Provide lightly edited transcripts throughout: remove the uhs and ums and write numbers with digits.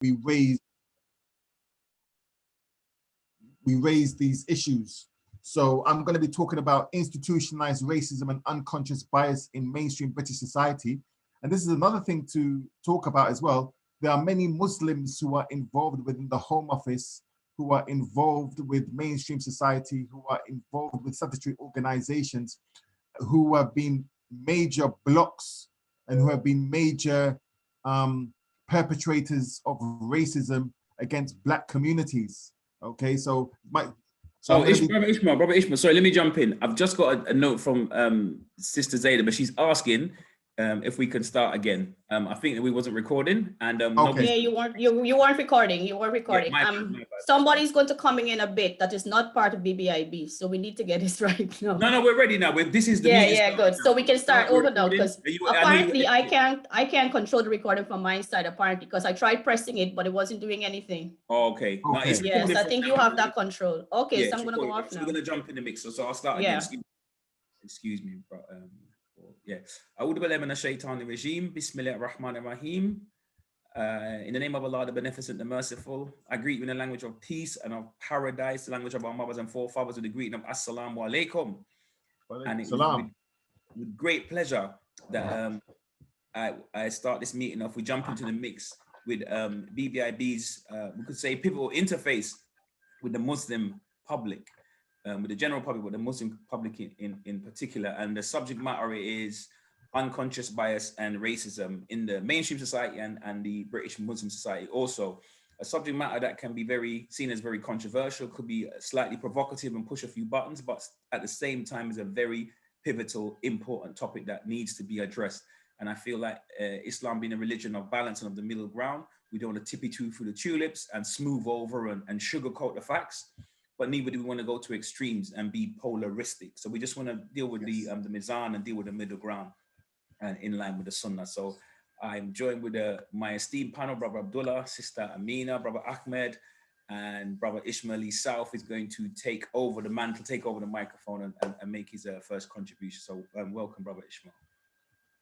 we raise these issues. So I'm going to be talking about institutionalized racism and unconscious bias in mainstream British society. And this is another thing to talk about as well. There are many Muslims who are involved within the Home Office, who are involved with mainstream society, who are involved with statutory organizations, who have been major blocks and who have been major perpetrators of racism against Black communities. Okay, so Brother Ishmael, sorry, let me jump in. I've just got a note from Sister Zayda, but she's asking if we can start again. I think that we wasn't recording, and okay. Yeah, you weren't recording. You weren't recording. Yeah, my bad. Somebody's going to coming in a bit that is not part of BBIB, so we need to get this right now. No, we're ready now. This is the good. So we can start over now, because apparently I can't control the recording from my side apparently, because I tried pressing it, but it wasn't doing anything. Oh, okay. No, yes, I think you have that control. Okay, yeah, so I'm going to go off now. We're going to jump in the mix, so I'll start again. Excuse me, but yeah. A'udhu billahi minash shaitanir rajim. Bismillahir rahmanir rahim. In the name of Allah, the Beneficent, the Merciful, I greet you in the language of peace and of paradise, the language of our mothers and forefathers, with the greeting of Assalamu alaikum. And it is with great pleasure that I start this meeting off. We jump into the mix with BBIB's, we could say, pivotal interface with the Muslim public, with the general public, but the Muslim public in particular. And the subject matter is unconscious bias and racism in the mainstream society and the British Muslim society. Also, a subject matter that can be seen as very controversial, could be slightly provocative and push a few buttons, but at the same time is a very pivotal, important topic that needs to be addressed. And I feel like Islam being a religion of balance and of the middle ground, we don't want to tippy-toe through the tulips and smooth over and sugarcoat the facts, but neither do we want to go to extremes and be polaristic. So we just want to deal with the mizan and deal with the middle ground and in line with the sunnah. So I'm joined with my esteemed panel, Brother Abdullah, Sister Amina, Brother Ahmed, and Brother Ishmael South is going to take over the mantle, take over the microphone and make his first contribution. So welcome, Brother Ishmael.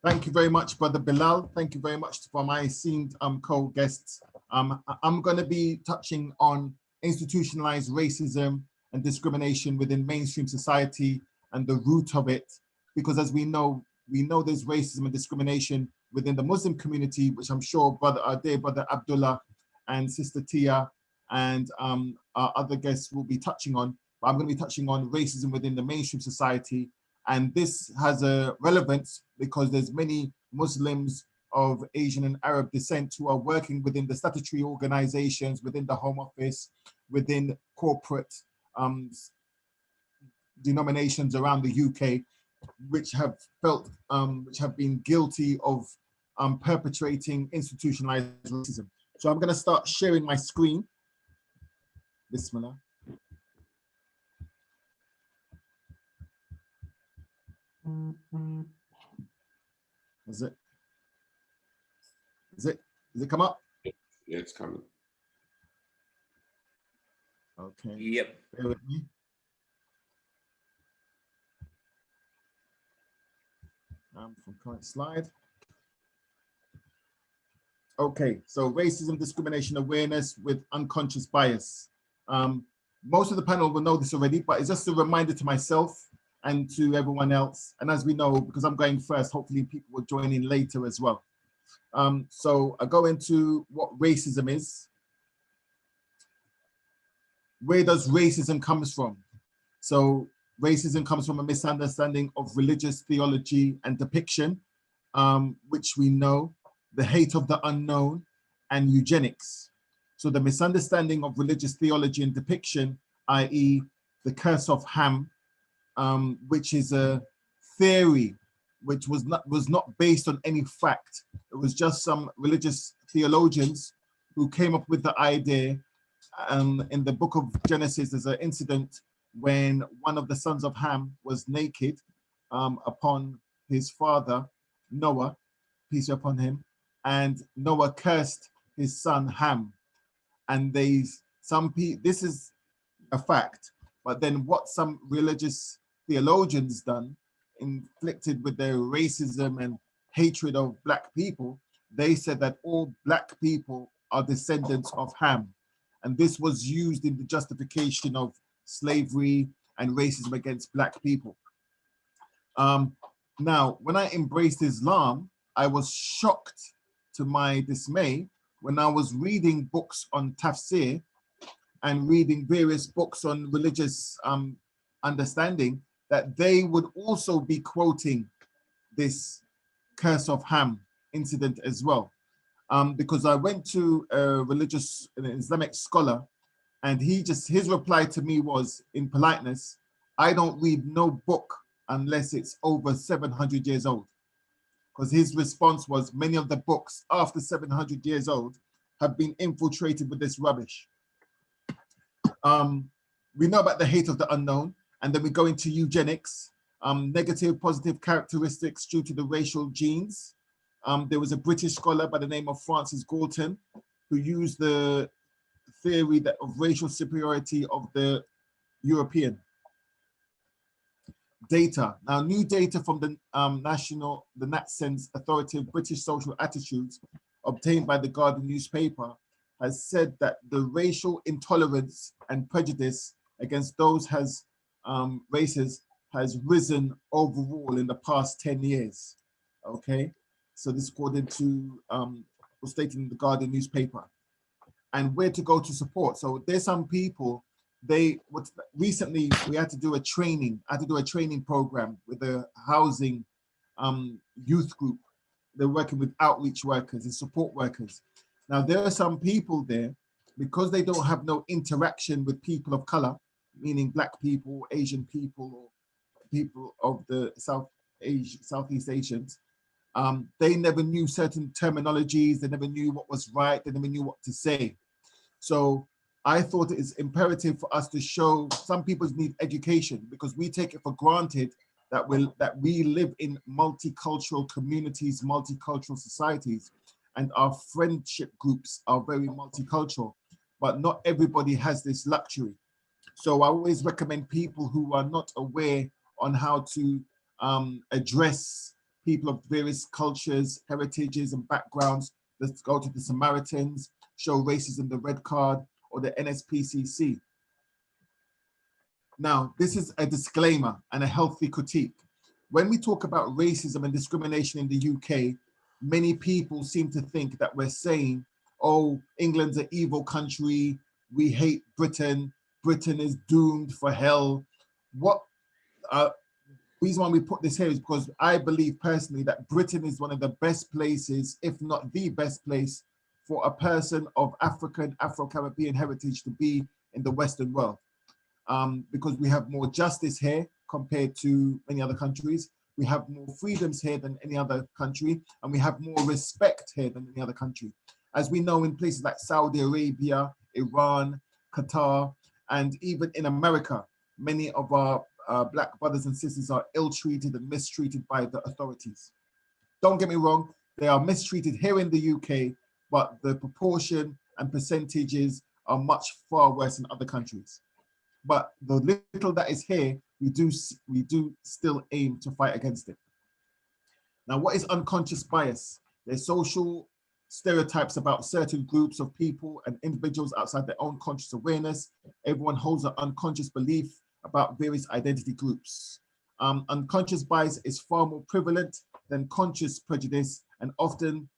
Thank you very much, Brother Bilal. Thank you very much for my esteemed co-guests. I'm going to be touching on institutionalized racism and discrimination within mainstream society and the root of it, because as we know there's racism and discrimination within the Muslim community, which I'm sure our dear Brother Abdullah and Sister Tia and our other guests will be touching on. But I'm going to be touching on racism within the mainstream society. And this has a relevance because there's many Muslims of Asian and Arab descent who are working within the statutory organizations, within the Home Office, within corporate denominations around the UK, which have been guilty of perpetrating institutionalized racism. So I'm going to start sharing my screen. Bismillah. Is it come up? Yeah, it's coming. Okay. Yep. Bear with me. From current slide. Okay, so racism, discrimination awareness with unconscious bias. Most of the panel will know this already, but it's just a reminder to myself and to everyone else. And as we know, because I'm going first, hopefully people will join in later as well. So I go into what racism is. Where does racism comes from? So racism comes from a misunderstanding of religious theology and depiction, which we know, the hate of the unknown, and eugenics. So the misunderstanding of religious theology and depiction, i.e. the curse of Ham, which is a theory which was not based on any fact. It was just some religious theologians who came up with the idea. In the book of Genesis, there's an incident when one of the sons of Ham was naked upon his father, Noah, peace be upon him, and Noah cursed his son Ham. And this is a fact, but then what some religious theologians done, inflicted with their racism and hatred of Black people, they said that all Black people are descendants of Ham. And this was used in the justification of slavery and racism against Black people. Now, when I embraced Islam, I was shocked to my dismay when I was reading books on tafsir and reading various books on religious understanding, that they would also be quoting this curse of Ham incident as well. Because I went to an Islamic scholar, and his reply to me was, in politeness, I don't read no book unless it's over 700 years old. Because his response was, many of the books after 700 years old have been infiltrated with this rubbish. We know about the hate of the unknown, and then we go into eugenics, negative, positive characteristics due to the racial genes. There was a British scholar by the name of Francis Galton who used the theory of racial superiority of the European. Data. Now, new data from the NatSense authoritative British social attitudes obtained by the Guardian newspaper has said that the racial intolerance and prejudice against those races has risen overall in the past 10 years. Okay, so this according to was stated in the Guardian newspaper. And where to go to support. So there's some people, recently we had to do a training program with a housing youth group. They're working with outreach workers and support workers. Now there are some people there, because they don't have no interaction with people of color, meaning Black people, Asian people, or people of the Southeast Asians, they never knew certain terminologies, they never knew what was right, they never knew what to say. So I thought it is imperative for us to show some people need education, because we take it for granted that we live in multicultural communities, multicultural societies, and our friendship groups are very multicultural, but not everybody has this luxury. So I always recommend people who are not aware on how to address people of various cultures, heritages, and backgrounds. Let's go to the Samaritans, show racism the red card, or the NSPCC. Now, this is a disclaimer and a healthy critique. When we talk about racism and discrimination in the UK, many people seem to think that we're saying, oh, England's an evil country, we hate Britain, Britain is doomed for hell. What reason why we put this here is because I believe personally that Britain is one of the best places, if not the best place, for a person of African, Afro-Caribbean heritage to be in the Western world. Because we have more justice here compared to many other countries. We have more freedoms here than any other country, and we have more respect here than any other country. As we know, in places like Saudi Arabia, Iran, Qatar, and even in America, many of our Black brothers and sisters are ill-treated and mistreated by the authorities. Don't get me wrong, they are mistreated here in the UK, but the proportion and percentages are much far worse in other countries. But the little that is here, we do still aim to fight against it. Now, what is unconscious bias? There's social stereotypes about certain groups of people and individuals outside their own conscious awareness. Everyone holds an unconscious belief about various identity groups. Unconscious bias is far more prevalent than conscious prejudice and often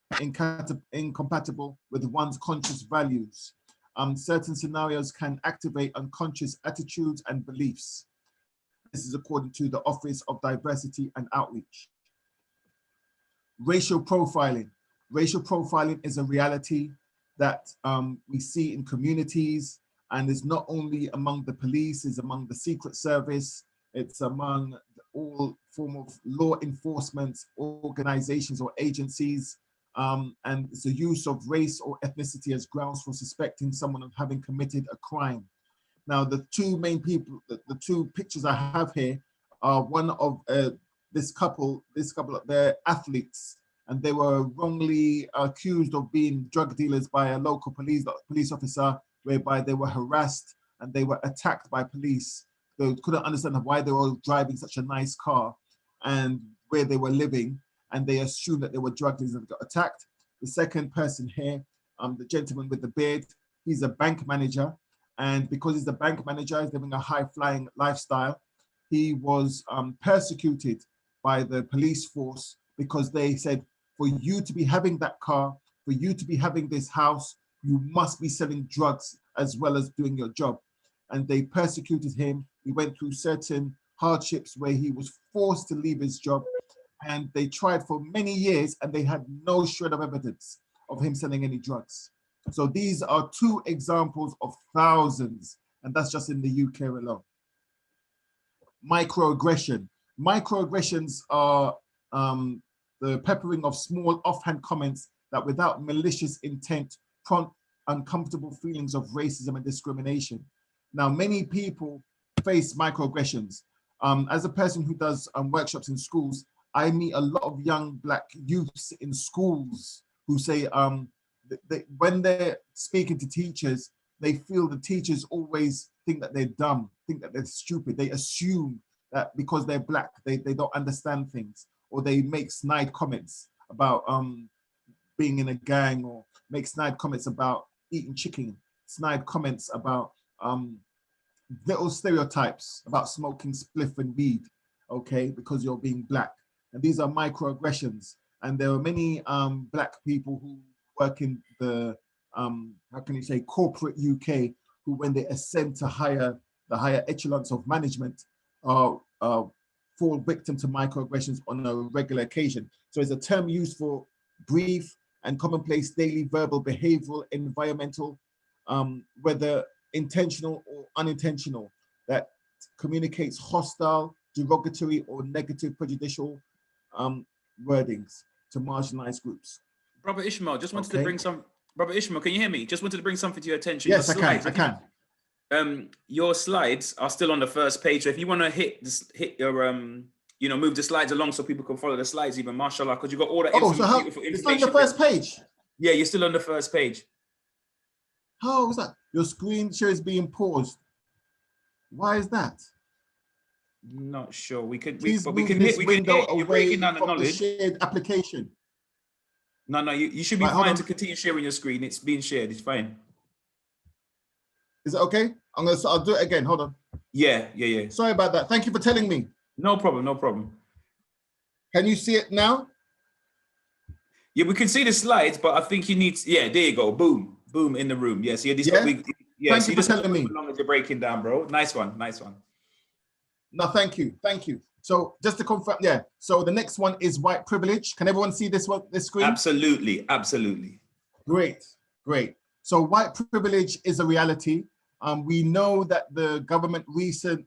incompatible with one's conscious values. Certain scenarios can activate unconscious attitudes and beliefs. This is according to the Office of Diversity and Outreach. Racial profiling. Racial profiling is a reality that we see in communities, and is not only among the police, it's among the Secret Service, it's among all form of law enforcement organizations or agencies, and it's the use of race or ethnicity as grounds for suspecting someone of having committed a crime. Now, the two main people, the two pictures I have here are one of this couple, they're athletes, and they were wrongly accused of being drug dealers by a local police officer, whereby they were harassed and they were attacked by police. They couldn't understand why they were driving such a nice car and where they were living, and they assumed that they were drug dealers and got attacked. The second person here the gentleman with the beard. He's a bank manager. And because he's a bank manager, he's living a high-flying lifestyle. He was persecuted by the police force because they said, for you to be having that car, for you to be having this house, you must be selling drugs as well as doing your job. And they persecuted him. He went through certain hardships where he was forced to leave his job. And they tried for many years and they had no shred of evidence of him selling any drugs. So these are two examples of thousands, and that's just in the UK alone. Microaggression. Microaggressions are the peppering of small offhand comments that without malicious intent prompt uncomfortable feelings of racism and discrimination. Now, many people face microaggressions. As a person who does workshops in schools, I meet a lot of young Black youths in schools who say when they're speaking to teachers, they feel the teachers always think that they're dumb, think that they're stupid. They assume that because they're Black, they don't understand things, or they make snide comments about being in a gang, or make snide comments about eating chicken, snide comments about little stereotypes about smoking spliff and weed, okay, because you're being Black. And these are microaggressions. And there are many Black people who work in the, how can you say, corporate UK, who when they ascend to the higher echelons of management, fall victim to microaggressions on a regular occasion. So it's a term used for brief and commonplace daily verbal, behavioral, environmental, whether intentional or unintentional, that communicates hostile, derogatory, or negative prejudicial wordings to marginalized groups. Brother Ishmael, just wanted to bring some, Brother Ishmael, can you hear me? Just wanted to bring something to your attention. Yes, I can. Your slides are still on the first page. So if you want to hit your, move the slides along so people can follow the slides even, mashallah, because you got all that beautiful information. It's on the first page? Yeah, you're still on the first page. How is that? Your screen share is being paused. Why is that? Not sure. We can hit window you're breaking down the knowledge. The shared application. No, you should be fine to continue sharing your screen. It's being shared. It's fine. Is it okay? I'll do it again. Hold on. Yeah. Sorry about that. Thank you for telling me. No problem. Can you see it now? Yeah, we can see the slides, but I think you need to, there you go. Boom in the room. Yes, Thank you for telling me. As long as you're breaking down, bro. Nice one. No, thank you. So just to confirm, so the next one is white privilege. Can everyone see this screen? Absolutely. Great. So white privilege is a reality. We know that the government recent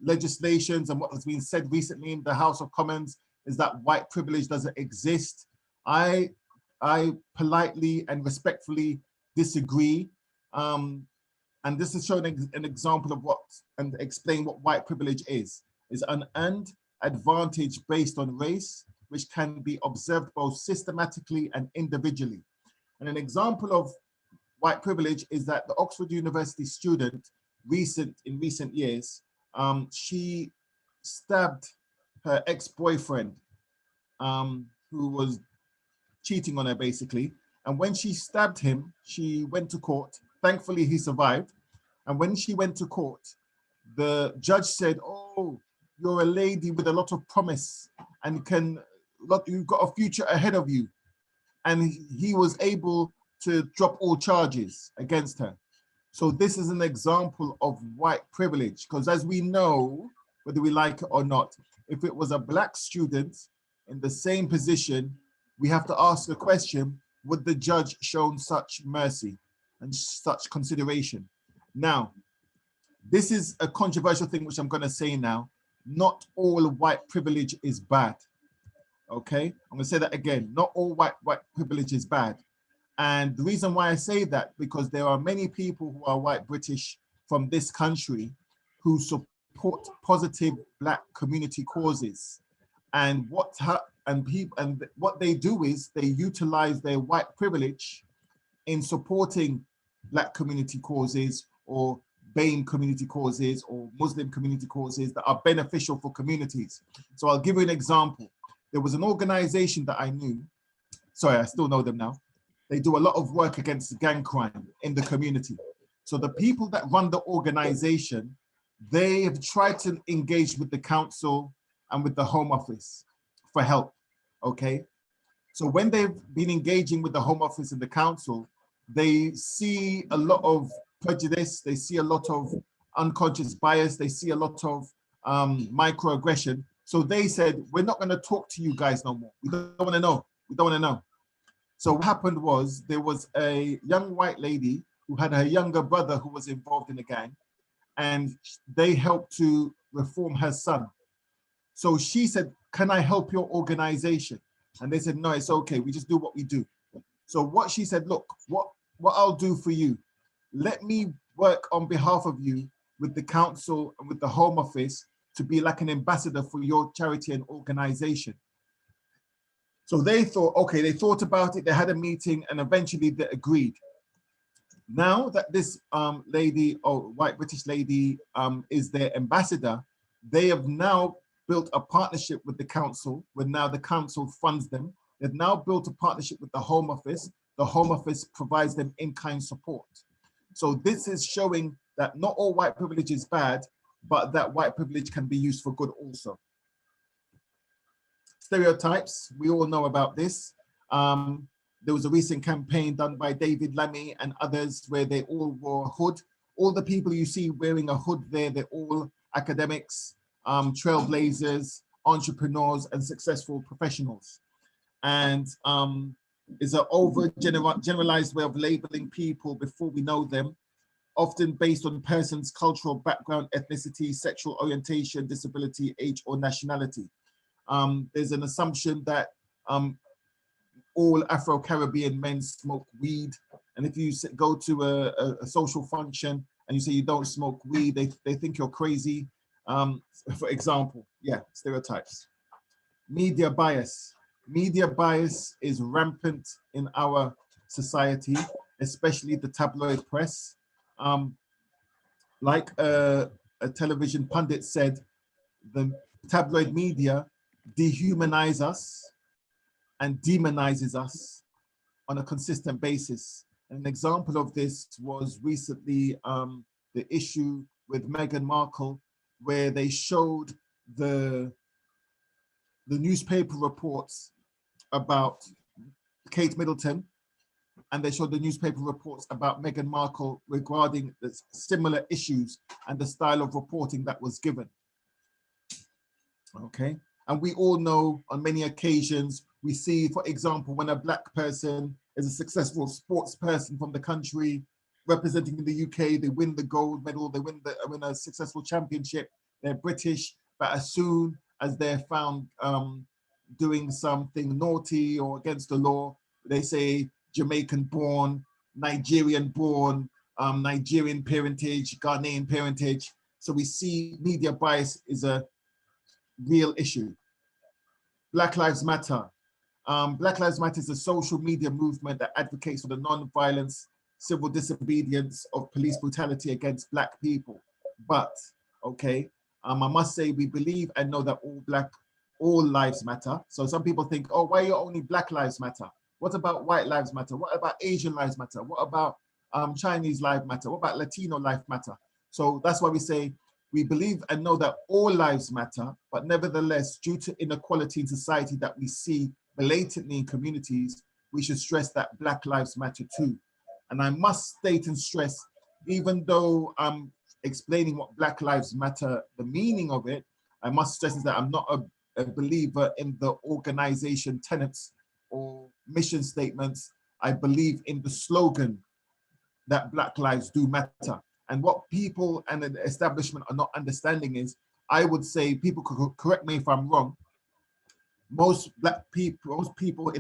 legislations and what has been said recently in the House of Commons is that white privilege doesn't exist. I politely and respectfully disagree. And this is showing an example of and explain what white privilege is an earned advantage based on race, which can be observed both systematically and individually. And an example of white privilege is that the Oxford University student in recent years, she stabbed her ex-boyfriend who was cheating on her basically. And when she stabbed him, she went to court. Thankfully, he survived. And when she went to court, the judge said, "Oh, you're a lady with a lot of promise and you've got a future ahead of you." And he was able to drop all charges against her. So this is an example of white privilege, because as we know, whether we like it or not, if it was a Black student in the same position, we have to ask the question, would the judge shown such mercy and such consideration? Now, this is a controversial thing, which I'm going to say now. Not all white privilege is bad. Okay, I'm going to say that again. Not all white privilege is bad. And the reason why I say that, because there are many people who are white British from this country who support positive Black community causes. And what they do is they utilize their white privilege in supporting Black community causes or BAME community causes or Muslim community causes that are beneficial for communities. So I'll give you an example. There was an organization that I knew, sorry, I still know them now. They do a lot of work against gang crime in the community. So the people that run the organization, they have tried to engage with the council and with the Home Office for help, okay? So when they've been engaging with the Home Office and the council, they see a lot of prejudice, they see a lot of unconscious bias, they see a lot of microaggression. So they said, we're not gonna talk to you guys no more. We don't wanna know, we don't wanna know. So what happened was there was a young white lady who had her younger brother who was involved in the gang, and they helped to reform her son. So she said, can I help your organization? And they said, no, it's okay. We just do what we do. So what she said, look, what I'll do for you, let me work on behalf of you with the council and with the Home Office to be like an ambassador for your charity and organization. So they thought, okay, they thought about it, they had a meeting, and eventually they agreed. Now that this lady, or white British lady, is their ambassador, they have now built a partnership with the council, where now the council funds them. They've now built a partnership with the Home Office. The Home Office provides them in-kind support. So this is showing that not all white privilege is bad, but that white privilege can be used for good also. Stereotypes, we all know about this. There was a recent campaign done by David Lammy and others where they all wore a hood. All the people you see wearing a hood there, they're all academics, trailblazers, entrepreneurs, and successful professionals. And is an over generalized way of labeling people before we know them, often based on person's cultural background, ethnicity, sexual orientation, disability, age, or nationality. There's an assumption that all Afro-Caribbean men smoke weed. And if you go to a social function and you say you don't smoke weed, they think you're crazy. For example, yeah, stereotypes. Media bias. Media bias is rampant in our society, especially the tabloid press. Like a television pundit said, the tabloid media dehumanize us and demonizes us on a consistent basis. An example of this was recently the issue with Meghan Markle, where they showed the newspaper reports about Kate Middleton, and they showed the newspaper reports about Meghan Markle regarding the similar issues and the style of reporting that was given. Okay, and we all know on many occasions, we see, for example, when a Black person is a successful sports person from the country, representing the UK, they win the gold medal, they win a successful championship, they're British, but as soon as they're found doing something naughty or against the law, they say Jamaican born, Nigerian born, Nigerian parentage, Ghanaian parentage. So we see media bias is a real issue. Black Lives Matter. Black Lives Matter is a social media movement that advocates for the non-violence, civil disobedience of police brutality against Black people. But, okay, I must say we believe and know that all lives matter. So some people think, oh, why are only Black lives matter? What about white lives matter? What about Asian lives matter? What about Chinese lives matter? What about Latino life matter? So that's why we say we believe and know that all lives matter, but nevertheless, due to inequality in society that we see blatantly in communities, we should stress that Black lives matter too. And I must state and stress, even though I'm explaining what Black lives matter, the meaning of it, I must stress is that I'm not a believer in the organization tenets or mission statements. I believe in the slogan that Black lives do matter. And what people and the establishment are not understanding is, I would say, people could correct me if I'm wrong, most Black people, most people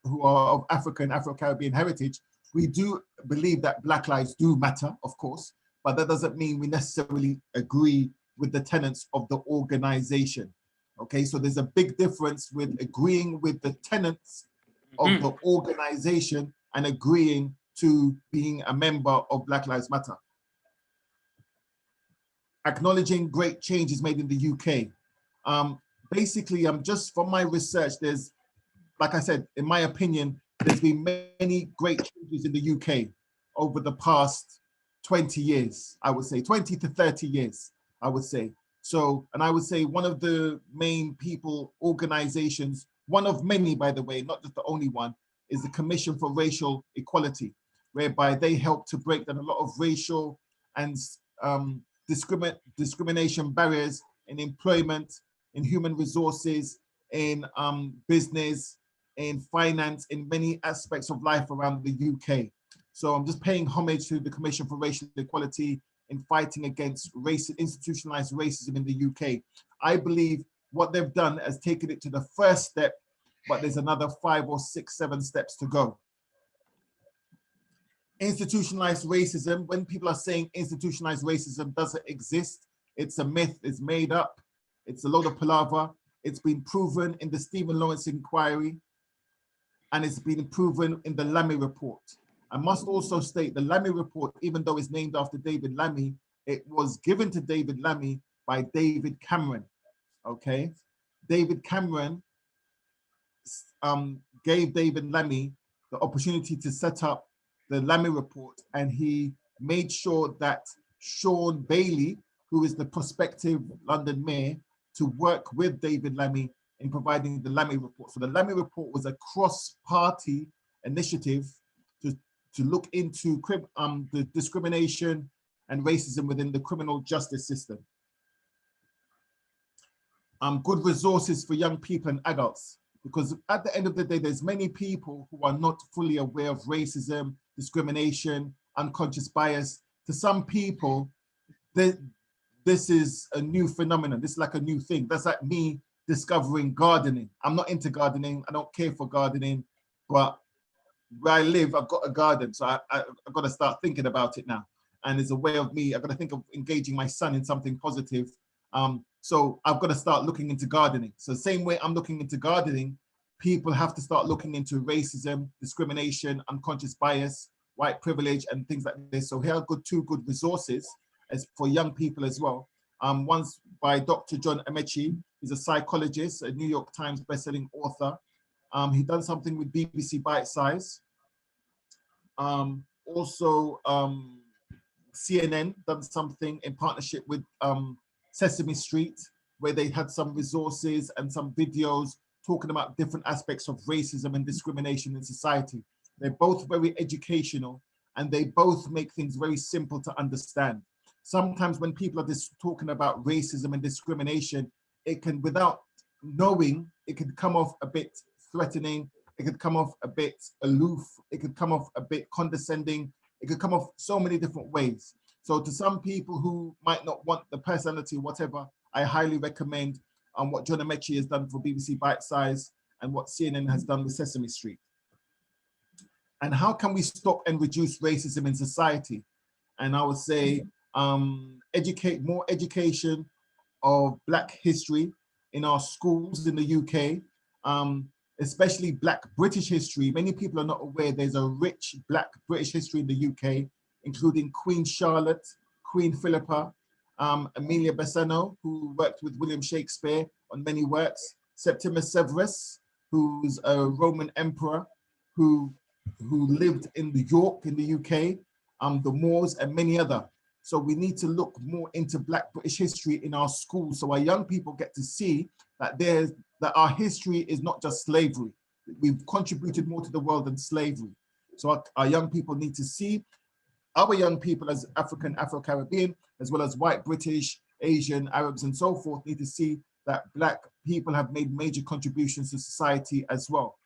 who are of African, Afro-Caribbean heritage, we do believe that Black lives do matter, of course, but that doesn't mean we necessarily agree with the tenets of the organization. Okay, so there's a big difference with agreeing with the tenets of the organization and agreeing to being a member of Black Lives Matter. Acknowledging great changes made in the UK. Basically, just from my research, there's, like I said, in my opinion, there's been many great changes in the UK over the past 20 years, I would say, 20 to 30 years, I would say. So, and I would say one of the main organizations, one of many, by the way, not just the only one, is the Commission for Racial Equality, whereby they help to break down a lot of racial and discrimination barriers in employment, in human resources, in business, in finance, in many aspects of life around the UK. So I'm just paying homage to the Commission for Racial Equality in fighting against institutionalized racism in the UK. I believe what they've done has taken it to the first step, but there's another 5 or 6, 7 steps to go. Institutionalized racism, when people are saying institutionalized racism doesn't exist, it's a myth, it's made up, it's a load of palaver. It's been proven in the Stephen Lawrence inquiry, and it's been proven in the Lammy report. I must also state the Lammy report, even though it's named after David Lammy, it was given to David Lammy by David Cameron, okay? David Cameron gave David Lammy the opportunity to set up the Lammy report, and he made sure that Sean Bailey, who is the prospective London mayor, to work with David Lammy in providing the Lammy report. So the Lammy report was a cross-party initiative to look into the discrimination and racism within the criminal justice system. Good resources for young people and adults, because at the end of the day, there's many people who are not fully aware of racism, discrimination, unconscious bias. To some people, this is a new phenomenon. This is like a new thing. That's like me discovering gardening. I'm not into gardening. I don't care for gardening, but where I live, I've got a garden. So I've got to start thinking about it now. And it's a way of me, I've got to think of engaging my son in something positive. So I've got to start looking into gardening. So same way I'm looking into gardening, people have to start looking into racism, discrimination, unconscious bias, white privilege, and things like this. So here are two good resources as for young people as well. One's by Dr. John Amechi. He's a psychologist, a New York Times bestselling author. He done something with BBC Bite Size. Also, CNN done something in partnership with Sesame Street, where they had some resources and some videos talking about different aspects of racism and discrimination in society. They're both very educational, and they both make things very simple to understand. Sometimes when people are just talking about racism and discrimination, it can, without knowing, it can come off a bit threatening, it could come off a bit aloof, it could come off a bit condescending, it could come off so many different ways. So to some people who might not want the personality, whatever, I highly recommend what John Amechi has done for BBC Bite Size and what CNN has done with Sesame Street. And how can we stop and reduce racism in society? And I would say more education of Black history in our schools in the UK, especially Black British history. Many people are not aware there's a rich Black British history in the UK, including Queen Charlotte, Queen Philippa, Amelia Bassano, who worked with William Shakespeare on many works, Septimus Severus, who's a Roman emperor who lived in York in the UK, the Moors, and many other. So we need to look more into Black British history in our schools, so our young people get to see that our history is not just slavery. We've contributed more to the world than slavery. So our young people need to see, our young people as African, Afro-Caribbean, as well as white, British, Asian, Arabs, and so forth, need to see that Black people have made major contributions to society as well.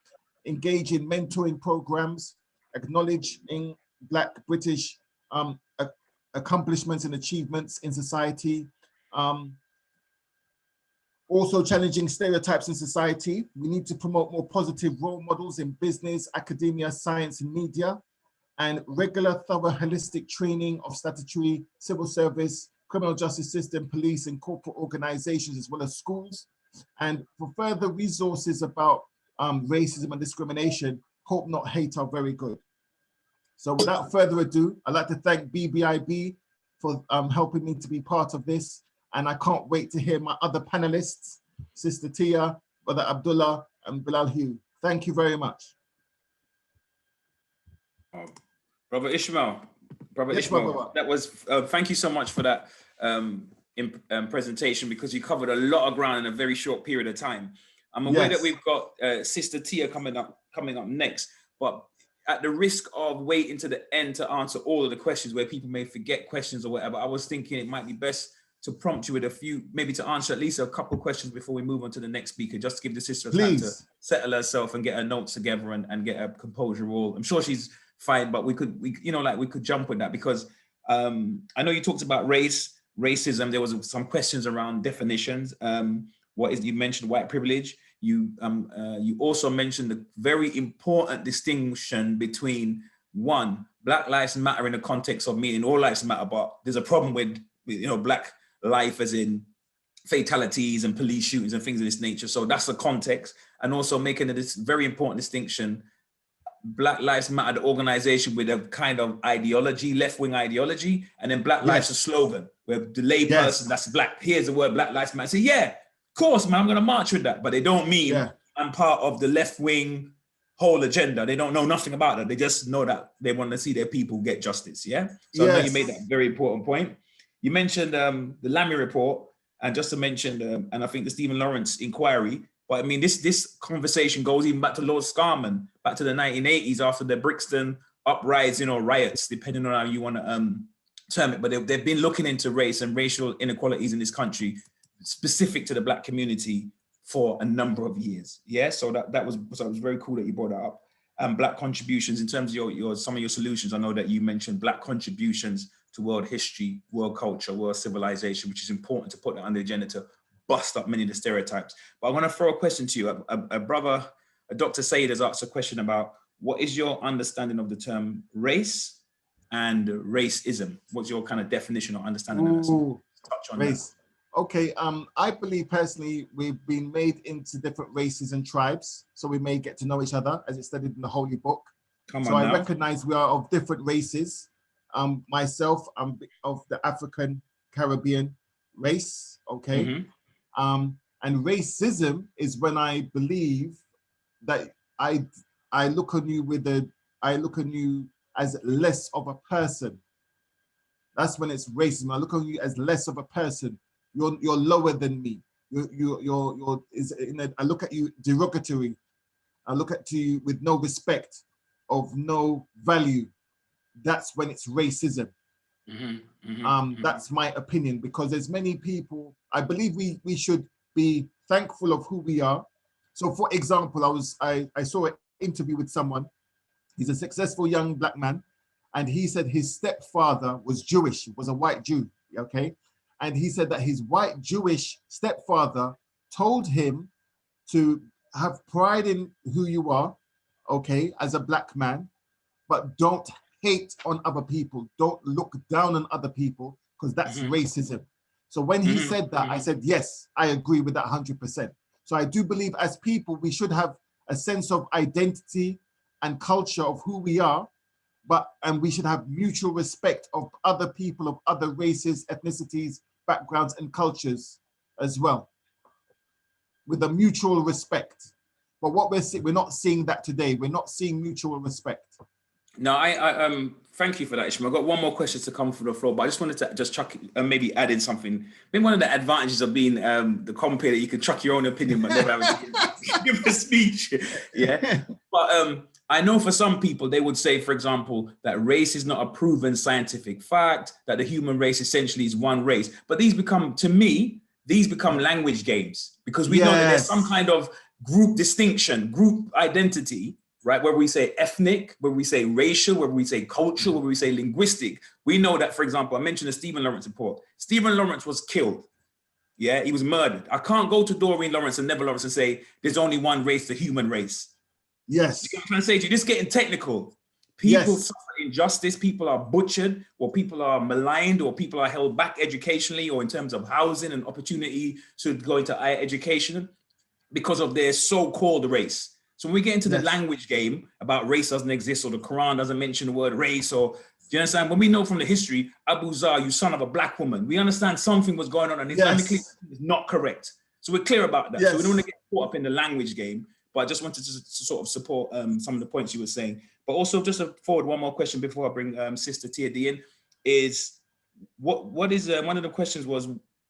Engage in mentoring programs, acknowledging Black British accomplishments and achievements in society. Also challenging stereotypes in society. We need to promote more positive role models in business, academia, science, and media, and regular, thorough, holistic training of statutory, civil service, criminal justice system, police, and corporate organizations, as well as schools. And for further resources about racism and discrimination, Hope Not Hate are very good. So without further ado, I'd like to thank BBIB for helping me to be part of this. And I can't wait to hear my other panelists, Sister Tia, Brother Abdullah, and Bilal Hugh. Thank you very much. Brother Ishmael, Yes, brother. that was, thank you so much for that presentation, because you covered a lot of ground in a very short period of time. I'm aware that we've got Sister Tia coming up next, but at the risk of waiting to the end to answer all of the questions where people may forget questions or whatever, I was thinking it might be best to prompt you with a few, maybe to answer at least a couple of questions before we move on to the next speaker, just to give the sister time to settle herself and get her notes together and get her composure all. I'm sure she's fine, but we could jump with that, because I know you talked about racism. There was some questions around definitions. You mentioned white privilege. You also mentioned the very important distinction between, one, Black Lives Matter in the context of meaning all lives matter, but there's a problem with Black life as in fatalities and police shootings and things of this nature. So that's the context. And also making this very important distinction, Black Lives Matter, the organization with a kind of ideology, left-wing ideology, and then Black Lives a slogan, where the lay person that's Black hears the word Black Lives Matter, say, yeah, of course, man, I'm gonna march with that. But they don't mean I'm part of the left-wing whole agenda. They don't know nothing about it. They just know that they want to see their people get justice, yeah? So I know you made that very important point. You mentioned the Lammy report, and just to mention, and I think the Stephen Lawrence inquiry, but I mean, this conversation goes even back to Lord Scarman, back to the 1980s after the Brixton uprising or riots, depending on how you want to term it. But they've been looking into race and racial inequalities in this country, specific to the Black community, for a number of years. Yeah, so that was very cool that you brought that up. Black contributions in terms of some of your solutions. I know that you mentioned Black contributions to world history, world culture, world civilization, which is important to put that on the agenda to bust up many of the stereotypes. But I want to throw a question to you. Dr. Said has asked a question about, what is your understanding of the term race and racism? What's your kind of definition or understanding of that? So touch on race. That. Okay, I believe personally we've been made into different races and tribes, so we may get to know each other as it's studied in the Holy Book. I recognize we are of different races. Myself, I'm of the African Caribbean race, okay? And racism is when I believe that I look on you as less of a person. That's when it's racism. I look on you as less of a person. You're lower than me. I look at you derogatory. I look at you with no respect, of no value. That's when it's racism. That's my opinion, because there's many people, I believe we should be thankful of who we are. So for example, I saw an interview with someone. He's a successful young Black man, and he said his stepfather was Jewish, was a white Jew, okay? And he said that his white Jewish stepfather told him to have pride in who you are, okay, as a Black man, but don't hate on other people. Don't look down on other people, because that's racism. So when he said that, I said, yes, I agree with that 100%. So I do believe as people, we should have a sense of identity and culture of who we are, and we should have mutual respect of other people, of other races, ethnicities, backgrounds, and cultures as well, with a mutual respect. But what we're not seeing that today. We're not seeing mutual respect. No, I thank you for that, Ishmael. I've got one more question to come from the floor, but I just wanted to just chuck maybe add in something. I think one of the advantages of being the commentator, you can chuck your own opinion, but never having to give a speech. Yeah, but I know for some people they would say, for example, that race is not a proven scientific fact, that the human race essentially is one race. But these become language games, because we know that there's some kind of group distinction, group identity, right? Where we say ethnic, where we say racial, where we say cultural, where we say linguistic. We know that, for example, I mentioned the Stephen Lawrence report. Stephen Lawrence was killed. Yeah, he was murdered. I can't go to Doreen Lawrence and Neville Lawrence and say, there's only one race, the human race. Yes. You know what I'm trying to say to you? This is getting technical. People suffer injustice, people are butchered, or people are maligned, or people are held back educationally, or in terms of housing and opportunity to go into higher education because of their so-called race. So when we get into the language game about race doesn't exist, or the Quran doesn't mention the word race, or do you understand? When we know from the history, Abu Zar, you son of a Black woman, we understand something was going on, and Islamically is not correct. So we're clear about that. So we don't want to get caught up in the language game. but I just wanted to sort of support some of the points you were saying. But also just to forward one more question before I bring Sister Tia D in, is what is one of the questions was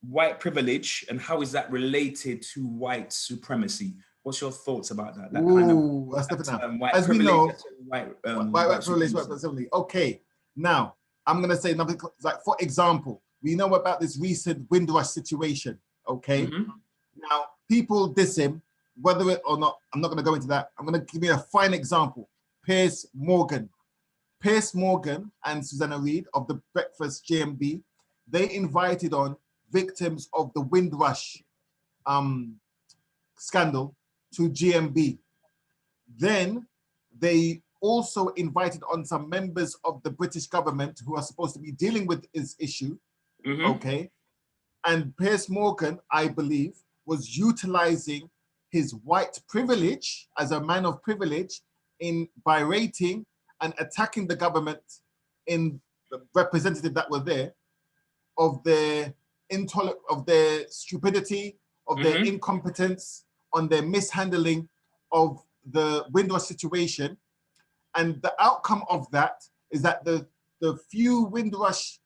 white privilege and how is that related to white supremacy? What's your thoughts about that? That's different now. As we know, white privilege, white supremacy. Okay, now I'm gonna say another, like for example, we know about this recent Windrush situation. Okay, now people diss him, whether it or not. I'm not gonna go into that. I'm gonna give you a fine example. Piers Morgan and Susanna Reid of the Breakfast GMB, they invited on victims of the Windrush scandal to GMB. Then they also invited on some members of the British government who are supposed to be dealing with this issue. Okay. And Piers Morgan, I believe, was utilizing his white privilege as a man of privilege in berating and attacking the government in the representative that were there of their stupidity, of their incompetence, on their mishandling of the Windrush situation. And the outcome of that is that the few Windrush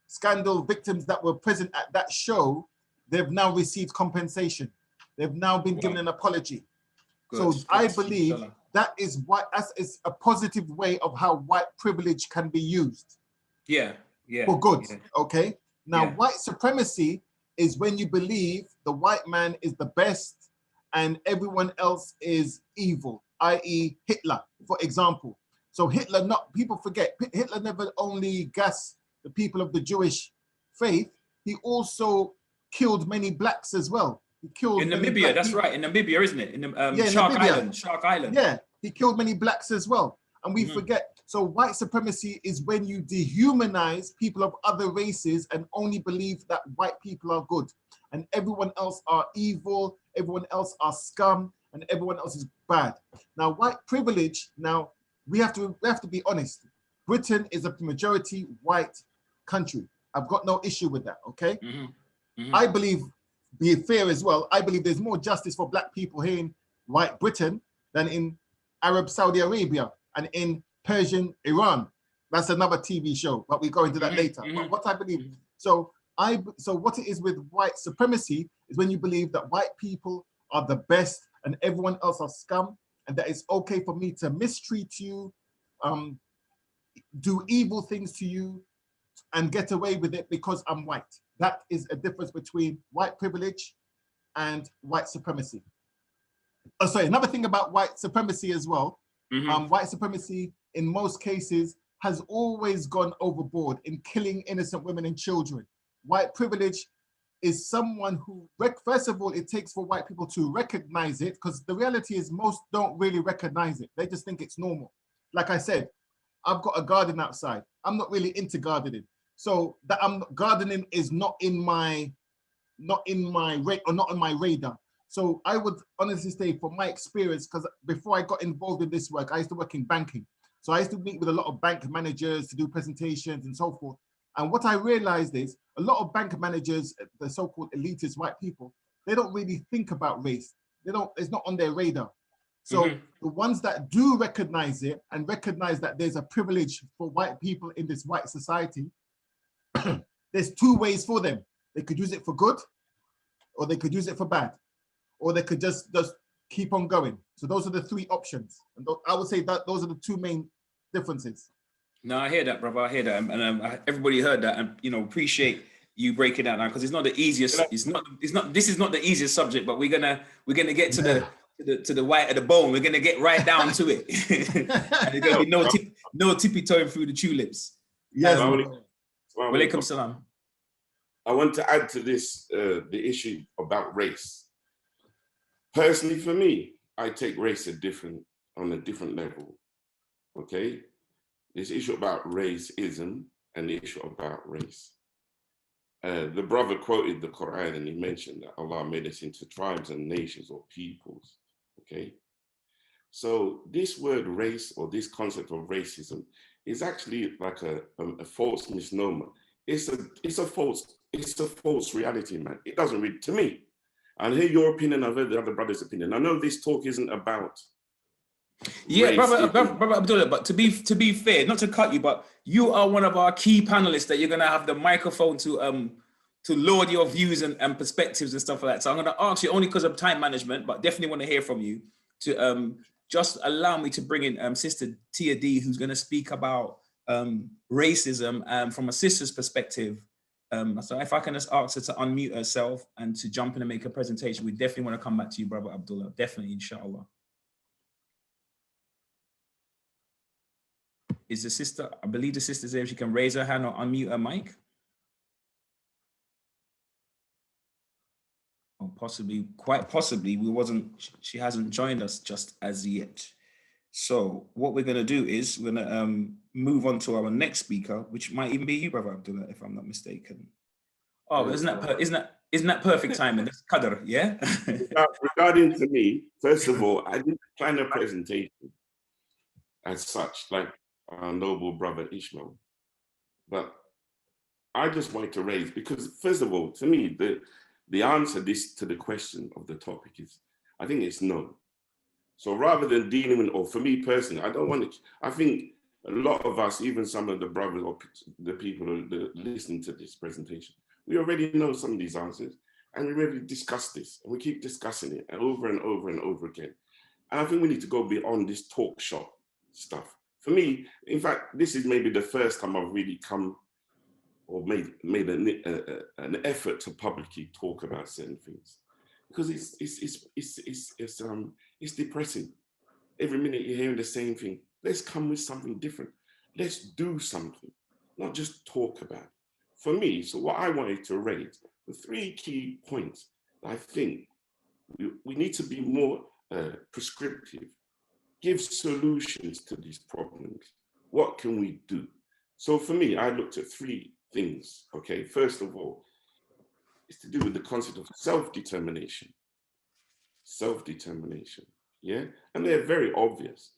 scandal victims that were present at that show, they've now received compensation. They've now been given an apology. Good. So I believe that is a positive way of how white privilege can be used. For good, okay? Now, white supremacy is when you believe the white man is the best and everyone else is evil, i.e. Hitler, for example. So people forget, Hitler never only gassed the people of the Jewish faith, he also killed many blacks as well. He killed in Namibia, that's right, in Namibia, isn't it? In Shark Island. Yeah, he killed many blacks as well. And we forget. So white supremacy is when you dehumanize people of other races and only believe that white people are good and everyone else are evil, everyone else are scum, and everyone else is bad. Now, white privilege, now we have to be honest. Britain is a majority white country. I've got no issue with that, okay? I believe, be fair as well, I believe there's more justice for black people here in white Britain than in Arab Saudi Arabia and in Persian Iran. That's another TV show, but we go into that later. But what I believe, so what it is with white supremacy is when you believe that white people are the best and everyone else are scum, and that it's okay for me to mistreat you, do evil things to you, and get away with it because I'm white. That is a difference between white privilege and white supremacy. Oh, sorry, another thing about white supremacy as well, white supremacy in most cases has always gone overboard in killing innocent women and children. White privilege is someone who, first of all, it takes for white people to recognize it, because the reality is most don't really recognize it. They just think it's normal. Like I said, I've got a garden outside. I'm not really into gardening. So that gardening is not on my radar. So I would honestly say, from my experience, because before I got involved in this work, I used to work in banking. So I used to meet with a lot of bank managers to do presentations and so forth. And what I realized is a lot of bank managers, the so-called elitist white people, they don't really think about race. It's not on their radar. So the ones that do recognize it and recognize that there's a privilege for white people in this white society, there's two ways for them. They could use it for good, or they could use it for bad, or they could just keep on going. So those are the three options. And I would say that those are the two main differences. No, I hear that, brother. I hear that, and everybody heard that, and appreciate you breaking that down, because it's not the easiest. This is not the easiest subject, but we're gonna get to the white of the bone. We're gonna get right down to it. And there's gonna be no tippy-toeing through the tulips. Yes. Walaikum salam. I want to add to this the issue about race. Personally, for me, I take race on a different level. Okay, this issue about racism and the issue about race. The brother quoted the Quran and he mentioned that Allah made us into tribes and nations or peoples. Okay, so this word race, or this concept of racism, is actually like a false misnomer. It's a false reality, man. It doesn't read to me. I hear your opinion, I've heard the other brother's opinion. I know this talk isn't about yeah, brother Abdullah, but to be fair, not to cut you, but you are one of our key panelists that you're gonna have the microphone to load your views and perspectives and stuff like that. So I'm gonna ask you, only because of time management, but definitely want to hear from you, to just allow me to bring in Sister Tia D, who's gonna speak about racism from a sister's perspective. So if I can just ask her to unmute herself and to jump in and make a presentation, we definitely want to come back to you, brother Abdullah. Definitely, inshallah. Is the sister, I believe the sister's there, if she can raise her hand or unmute her mic. Or possibly, quite possibly, she hasn't joined us just as yet. So what we're gonna do is we're gonna move on to our next speaker, which might even be you, brother Abdullah, if I'm not mistaken. Oh, isn't that perfect timing? That's qadr, yeah? Regarding to me, first of all, I didn't plan a presentation as such, like our noble brother Ishmael. But I just wanted to raise, because first of all, to me, the answer to the question of the topic is, I think it's no. So rather than dealing with, or for me personally, I think a lot of us, even some of the brothers or the people who are listening to this presentation, we already know some of these answers, and we already discussed this, and we keep discussing it over and over and over again. And I think we need to go beyond this talk shop stuff. For me, in fact, this is maybe the first time I've really come or made an effort to publicly talk about certain things, because it's depressing. Every minute you're hearing the same thing. Let's come with something different. Let's do something, not just talk about it. For me, so what I wanted to raise the 3 key points. I think we need to be more prescriptive, give solutions to these problems. What can we do? So for me, I looked at 3 things, okay? First of all, it's to do with the concept of self-determination. Self-determination, yeah? And they're very obvious.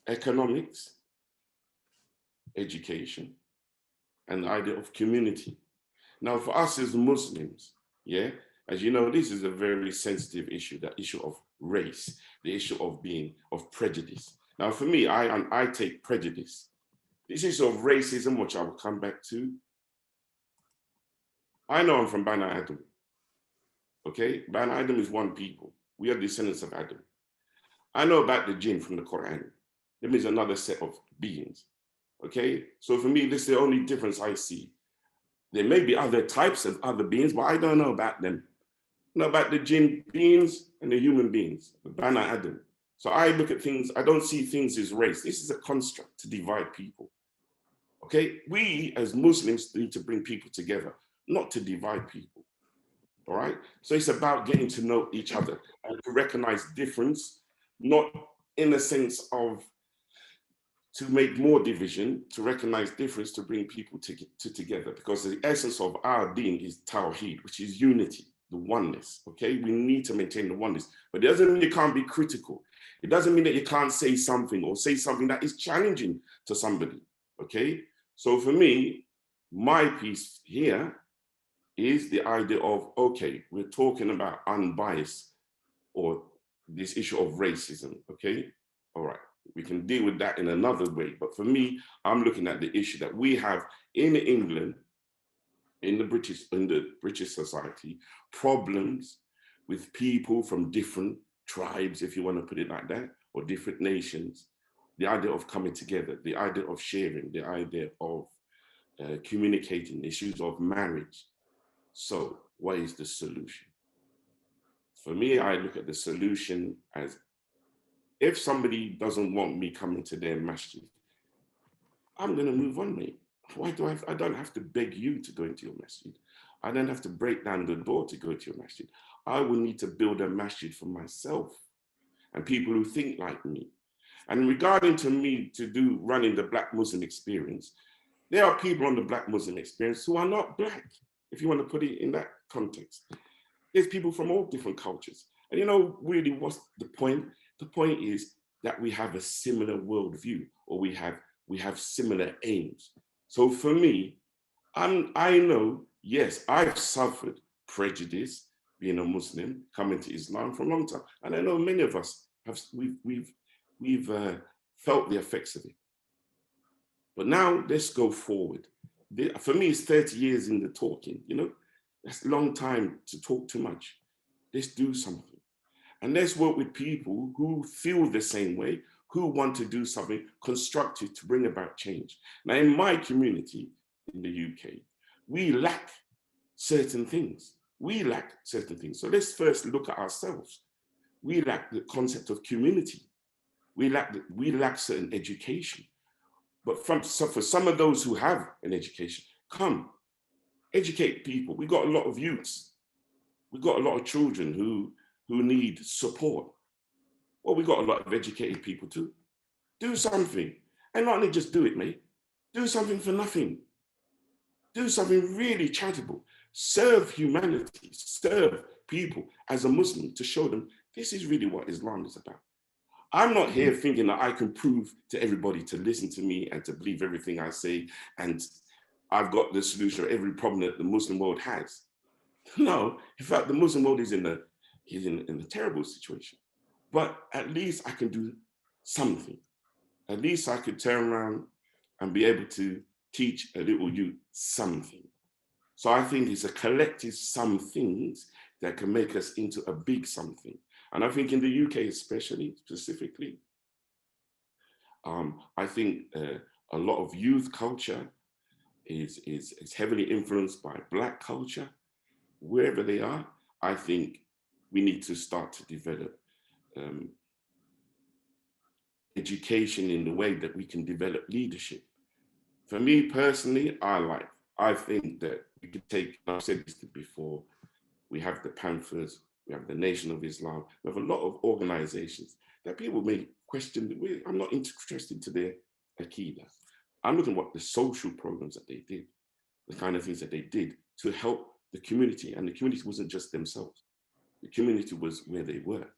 Economics, education, and the idea of community. Now, for us as Muslims, yeah, as you know, this is a very sensitive issue, that issue of race, the issue of prejudice. Now, for me, I take prejudice. This issue of racism, which I will come back to. I know I'm from Bani Adam, okay? Bani Adam is one people. We are descendants of Adam. I know about the jinn from the Quran. That means another set of beings, okay? So for me, this is the only difference I see. There may be other types of other beings, but I don't know about them. I know about the jinn beings and the human beings, the Bani Adam. So I look at things, I don't see things as race. This is a construct to divide people, okay? We as Muslims need to bring people together, not to divide people, all right? So it's about getting to know each other and to recognize difference, not in a sense of to make more division, to recognize difference, to bring people together, because the essence of our deen is Tawheed, which is unity, the oneness, okay? We need to maintain the oneness, but it doesn't mean you can't be critical. It doesn't mean that you can't say something or say something that is challenging to somebody, okay? So for me, my piece here is the idea of, okay, we're talking about unbiased or this issue of racism, okay? All right, we can deal with that in another way. But for me, I'm looking at the issue that we have in England, in the British society, problems with people from different tribes, if you want to put it like that, or different nations. The idea of coming together, the idea of sharing, the idea of communicating, issues of marriage. So what is the solution? For me, I look at the solution as, if somebody doesn't want me coming to their masjid, I'm going to move on, mate. Why do I don't have to beg you to go into your masjid. I don't have to break down the door to go to your masjid. I will need to build a masjid for myself and people who think like me. And regarding to me to running the Black Muslim experience, there are people on the Black Muslim experience who are not Black, if you want to put it in that context. There's people from all different cultures. And you know, really, what's the point? The point is that we have a similar worldview, or we have similar aims. So for me, I know, yes, I've suffered prejudice being a Muslim, coming to Islam for a long time. And I know many of us we've felt the effects of it. But now let's go forward. For me, it's 30 years in the talking, you know, that's a long time to talk too much. Let's do something. And let's work with people who feel the same way, who want to do something constructive to bring about change. Now, in my community in the UK, we lack certain things. So let's first look at ourselves. We lack the concept of community. We lack certain education. But for some of those who have an education, come, educate people. We got a lot of youths. We got a lot of children who need support. Well, we got a lot of educated people too. Do something. And not only just do it, mate. Do something for nothing. Do something really charitable. Serve humanity. Serve people as a Muslim to show them this is really what Islam is about. I'm not here thinking that I can prove to everybody to listen to me and to believe everything I say, and I've got the solution to every problem that the Muslim world has. No, in fact, the Muslim world is in a terrible situation. But at least I can do something. At least I could turn around and be able to teach a little youth something. So I think it's a collective some things that can make us into a big something. And I think in the UK specifically, I think a lot of youth culture is heavily influenced by Black culture. Wherever they are, I think we need to start to develop education in the way that we can develop leadership. For me personally, I think that we could take, I've said this before, we have the Panthers, we have the Nation of Islam, we have a lot of organizations that people may question. I'm not interested to their Aqidah. I'm looking at what the social programs that they did, the kind of things that they did to help the community. And the community wasn't just themselves. The community was where they were.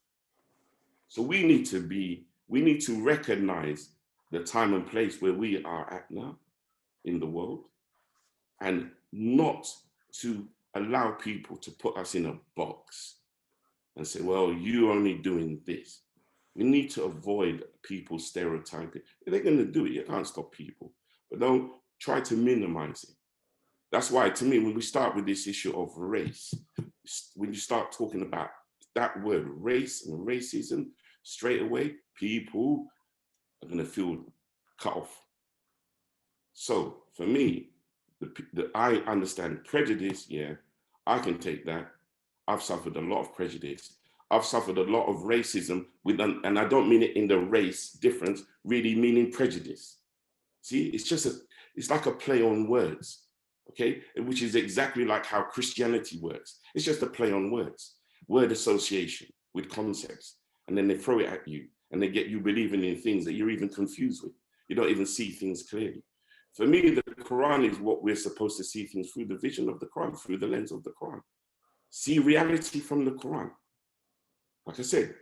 So we need to recognize the time and place where we are at now in the world, and not to allow people to put us in a box and say, well, you're only doing this. We need to avoid people stereotyping. If they're going to do it, you can't stop people, but don't try to minimize it. That's why, to me, when we start with this issue of race, when you start talking about that word race and racism, straight away, people are going to feel cut off. So for me, I understand prejudice, yeah, I can take that. I've suffered a lot of prejudice. I've suffered a lot of racism, and I don't mean it in the race difference, really meaning prejudice. See, it's like a play on words, okay? Which is exactly like how Christianity works. It's just a play on words, word association with concepts. And then they throw it at you and they get you believing in things that you're even confused with. You don't even see things clearly. For me, the Quran is what we're supposed to see things through the vision of the Quran, through the lens of the Quran. See reality from the Quran. Like I said,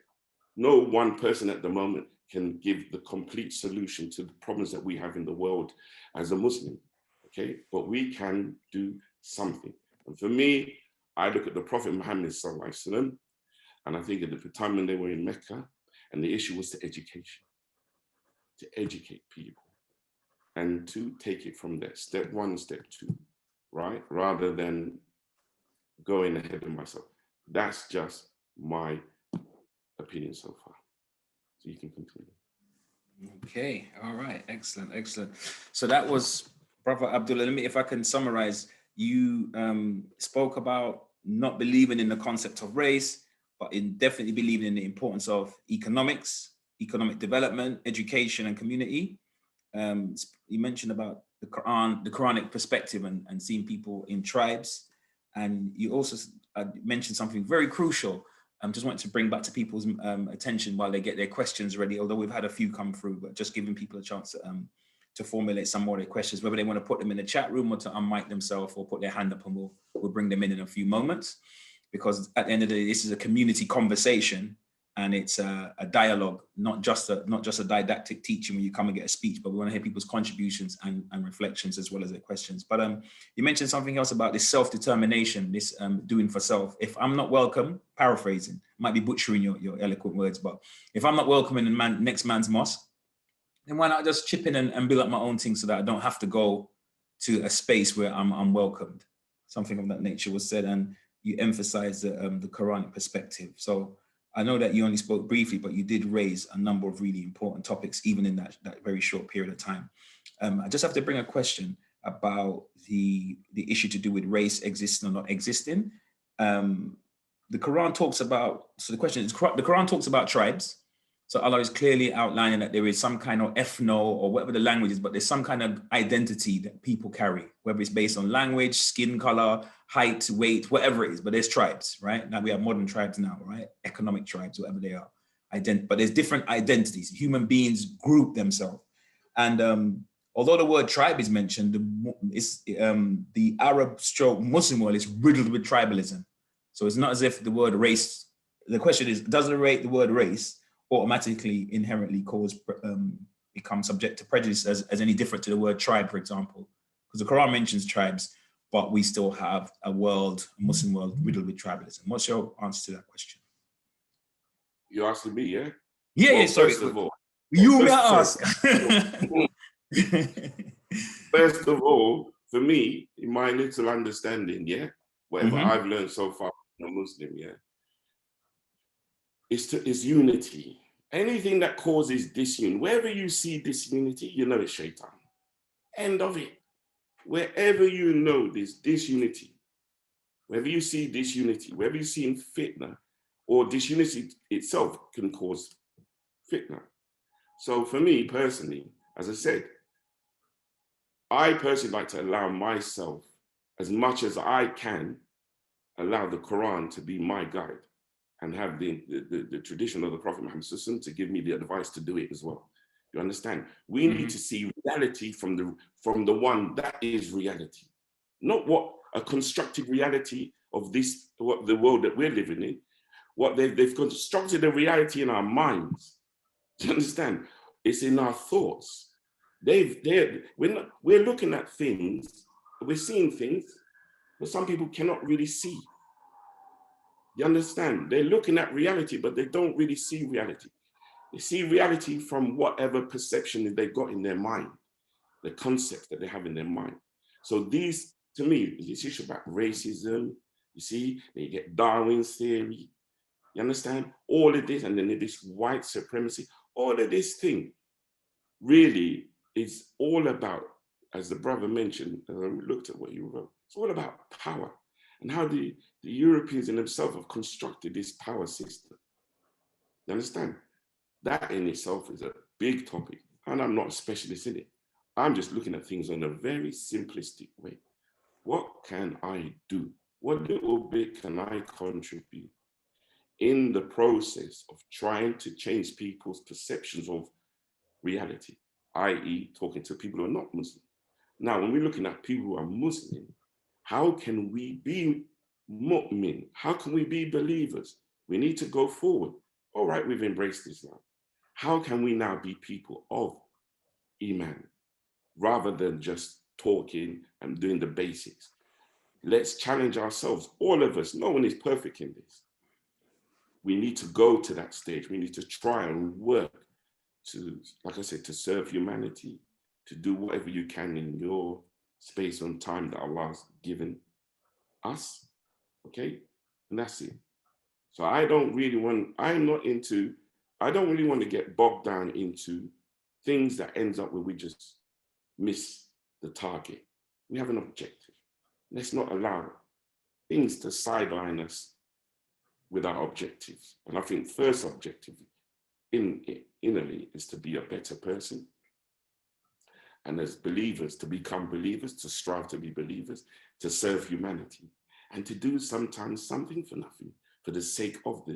no one person at the moment can give the complete solution to the problems that we have in the world as a Muslim, okay? But we can do something. And for me, I look at the Prophet Muhammad Sallallahu Alaihi Wasallam, and I think at the time when they were in Mecca, and the issue was to education, to educate people, and to take it from there, step one, step two, right? Rather than going ahead of myself. That's just my opinion so far. So you can continue. Okay, all right, excellent, excellent. So that was Brother Abdullah. Let me, if I can summarize, you spoke about not believing in the concept of race, but in definitely believing in the importance of economics, economic development, education, and community. You mentioned about the Quran, the Quranic perspective, and seeing people in tribes. And you also mentioned something very crucial. Just wanted to bring back to people's attention while they get their questions ready, although we've had a few come through, but just giving people a chance to formulate some more of their questions, whether they want to put them in the chat room or to unmic themselves or put their hand up, and we'll bring them in a few moments. Because at the end of the day, this is a community conversation, and it's a dialogue, not just a didactic teaching when you come and get a speech, but we want to hear people's contributions and reflections as well as their questions. But you mentioned something else about this self-determination, this doing for self. If I'm not welcome, paraphrasing, might be butchering your eloquent words, but if I'm not welcome in the next man's mosque, then why not just chip in and build up my own thing so that I don't have to go to a space where I'm welcomed. Something of that nature was said, and you emphasize the Quranic perspective. So I know that you only spoke briefly, but you did raise a number of really important topics, even in that very short period of time. I just have to bring a question about the issue to do with race existing or not existing. The Quran talks about, so the question is, the Quran talks about tribes. So Allah is clearly outlining that there is some kind of ethno or whatever the language is, but there's some kind of identity that people carry, whether it's based on language, skin color, height, weight, whatever it is, but there's tribes, right? Now we have modern tribes now, right? Economic tribes, whatever they are. But there's different identities. Human beings group themselves. And although the word tribe is mentioned, the Arab/Muslim world is riddled with tribalism. So it's not as if the word race, the question is, does the word race automatically inherently become subject to prejudice as any different to the word tribe, for example? Because the Quran mentions tribes, but we still have a Muslim world riddled with tribalism. What's your answer to that question? You're asking me, yeah? Yeah, well, sorry. First of all, you may ask. First of all, for me, in my little understanding, yeah, whatever I've learned so far from a Muslim, yeah, is unity. Anything that causes disunity, wherever you see disunity, you know it's shaitan. End of it. Wherever you know there's disunity, wherever you see disunity, wherever you see fitna, or disunity itself can cause fitna. So for me personally, as I said, I personally like to allow myself, as much as I can, allow the Quran to be my guide, and have the tradition of the Prophet Muhammad to give me the advice to do it as well. You understand? We need to see reality from the one that is reality, not what a constructed reality of what the world that we're living in. What they've constructed a reality in our minds. Do you understand? It's in our thoughts. We're looking at things, we're seeing things, but some people cannot really see. You understand? They're looking at reality, but they don't really see reality. They see reality from whatever perception they've got in their mind, the concept that they have in their mind. So these, to me, this issue about racism, you see, then you get Darwin's theory, you understand? All of this, and then this white supremacy, all of this thing really is all about, as the brother mentioned, as I looked at what you wrote, it's all about power. And how the Europeans in themselves have constructed this power system. You understand? That in itself is a big topic, and I'm not a specialist in it. I'm just looking at things in a very simplistic way. What can I do? What little bit can I contribute in the process of trying to change people's perceptions of reality, i.e. talking to people who are not Muslim? Now, when we're looking at people who are Muslim, how can we be mu'min? How can we be believers? We need to go forward. All right, we've embraced Islam. How can we now be people of Iman rather than just talking and doing the basics? Let's challenge ourselves, all of us. No one is perfect in this. We need to go to that stage. We need to try and work to, like I said, to serve humanity, to do whatever you can in your space and time that Allah's given us, okay? And that's it. So I don't really want to get bogged down into things that ends up where we just miss the target. We have an objective. Let's not allow things to sideline us with our objectives. And I think first objective innerly is to be a better person. And as believers, to become believers, to strive to be believers, to serve humanity, and to do sometimes something for nothing, for the sake of